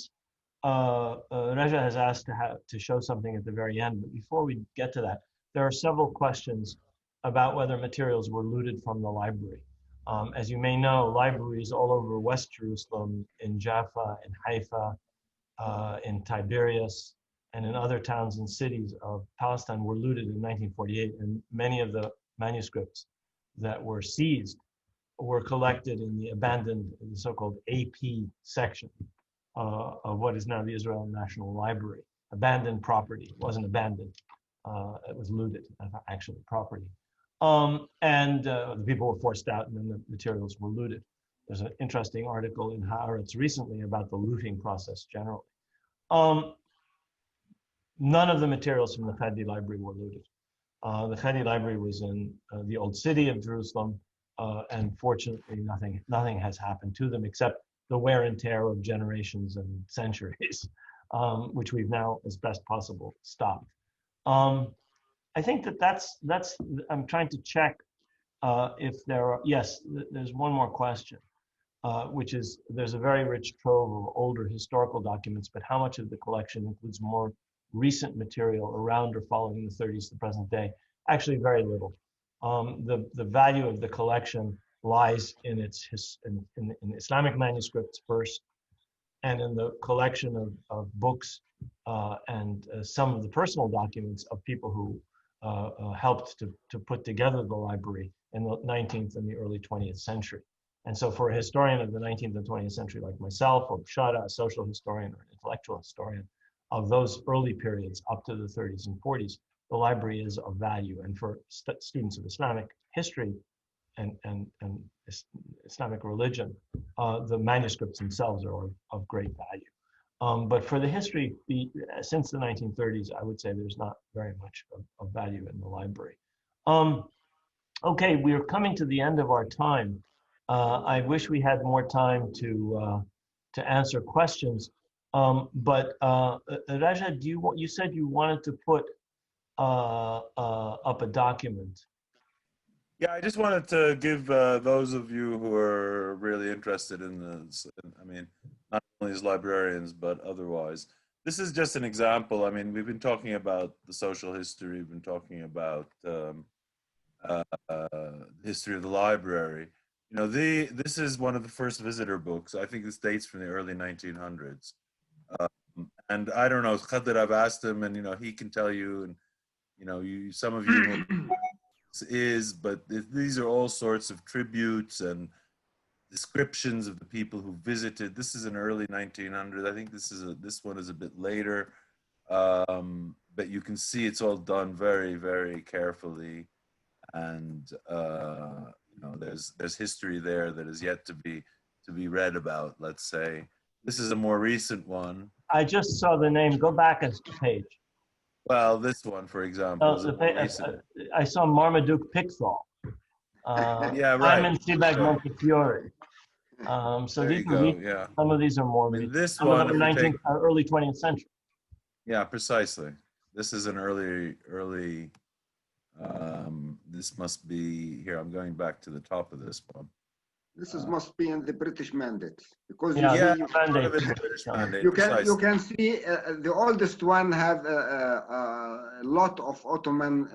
Raja has asked to show something at the very end, but before we get to that, there are several questions about whether materials were looted from the library. As you may know, libraries all over West Jerusalem, in Jaffa, in Haifa, in Tiberias, and in other towns and cities of Palestine were looted in 1948, and many of the manuscripts that were seized were collected in the abandoned, the so-called AP section of what is now the Israel National Library. Abandoned property. It wasn't abandoned. It was looted, actually, property. The people were forced out and then the materials were looted. There's an interesting article in Haaretz recently about the looting process generally. None of the materials from the Khadi Library were looted. The Khadi Library was in the old city of Jerusalem, and fortunately nothing has happened to them except the wear and tear of generations and centuries, which we've now, as best possible, stopped. I think that's. I'm trying to check if there are. Yes, there's one more question, which is there's a very rich trove of older historical documents, but how much of the collection includes more recent material around or following the 30s to the present day? Actually, very little. The value of the collection lies in in Islamic manuscripts first, and in the collection of books and some of the personal documents of people who helped to put together the library in the 19th and the early 20th century. And so for a historian of the 19th and 20th century like myself, or Shada, a social historian or an intellectual historian of those early periods up to the 30s and 40s, the library is of value. And for students of Islamic history and Islamic religion, the manuscripts themselves are of great value. But for the history, since the 1930s, I would say there's not very much of value in the library. Okay, we're coming to the end of our time. I wish we had more time to answer questions. But Raja, you said you wanted to put up a document. Yeah, I just wanted to give those of you who are really interested in this, I mean, not only as librarians, but otherwise. This is just an example. I mean, we've been talking about the social history, we've been talking about the history of the library. You know, this is one of the first visitor books. I think this dates from the early 1900s. And I don't know, Khadir, I've asked him, and, you know, he can tell you, and, you know, some of you know is, but these are all sorts of tributes and descriptions of the people who visited. This is an early 1900s. I think this one is a bit later, but you can see it's all done very, very carefully, and you know, there's history there that is yet to be read about. Let's say this is a more recent one. I just saw the name. Go back a page. Well, this one, for example, I saw Marmaduke Pickthall. Yeah, right. Simon Sebag Montefiore. So there these you go. Yeah. Some of these are more. I mean, this some one, of them are early 20th century. Yeah, precisely. This is an early. This must be here. I'm going back to the top of this one. This must be in the British mandate, because mandate. You can see the oldest one have a lot of Ottoman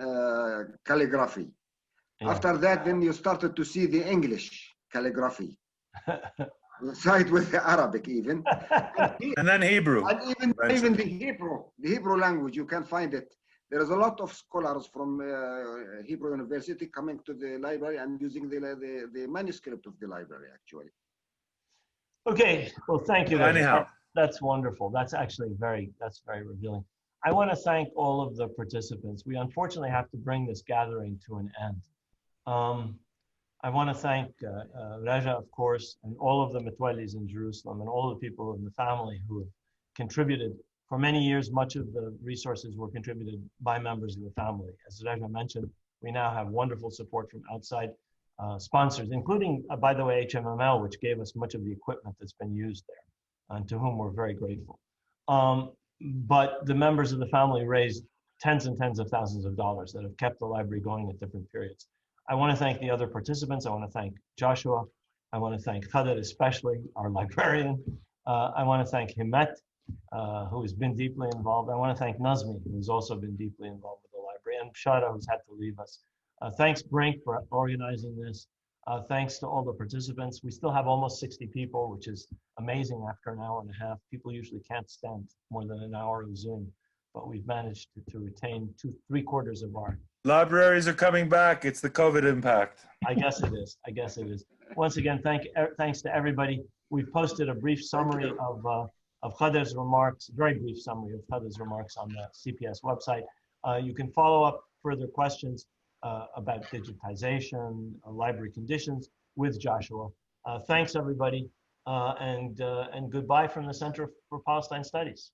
calligraphy. Yeah. After that, then you started to see the English calligraphy, side with the Arabic even, and then Hebrew, and even the Hebrew language. You can find it. There is a lot of scholars from Hebrew University coming to the library and using the manuscript of the library, actually. Okay, well, thank you. Anyhow, that's wonderful. That's actually very revealing. I want to thank all of the participants. We unfortunately have to bring this gathering to an end. I want to thank Raja, of course, and all of the Metwalis in Jerusalem, and all of the people in the family who have contributed. For many years, much of the resources were contributed by members of the family. As Raja mentioned, we now have wonderful support from outside sponsors, including, by the way, HMML, which gave us much of the equipment that's been used there, and to whom we're very grateful. But the members of the family raised tens and tens of thousands of dollars that have kept the library going at different periods. I want to thank the other participants. I want to thank Joshua. I want to thank Khadir, especially our librarian. I want to thank Himmet, who has been deeply involved. I want to thank Nazmi, who's also been deeply involved with the library, and Shada, who's had to leave us. Thanks, Brink, for organizing this. Thanks to all the participants. We still have almost 60 people, which is amazing after an hour and a half. People usually can't stand more than an hour of Zoom, but we've managed to retain 3/4 of our... Libraries are coming back. It's the COVID impact. I guess it is. I guess it is. Once again, thanks to everybody. We've posted a brief summary of Khadir's remarks, very brief summary of Khadir's remarks on the CPS website. You can follow up further questions about digitization, library conditions with Joshua. Thanks, everybody, and goodbye from the Center for Palestine Studies.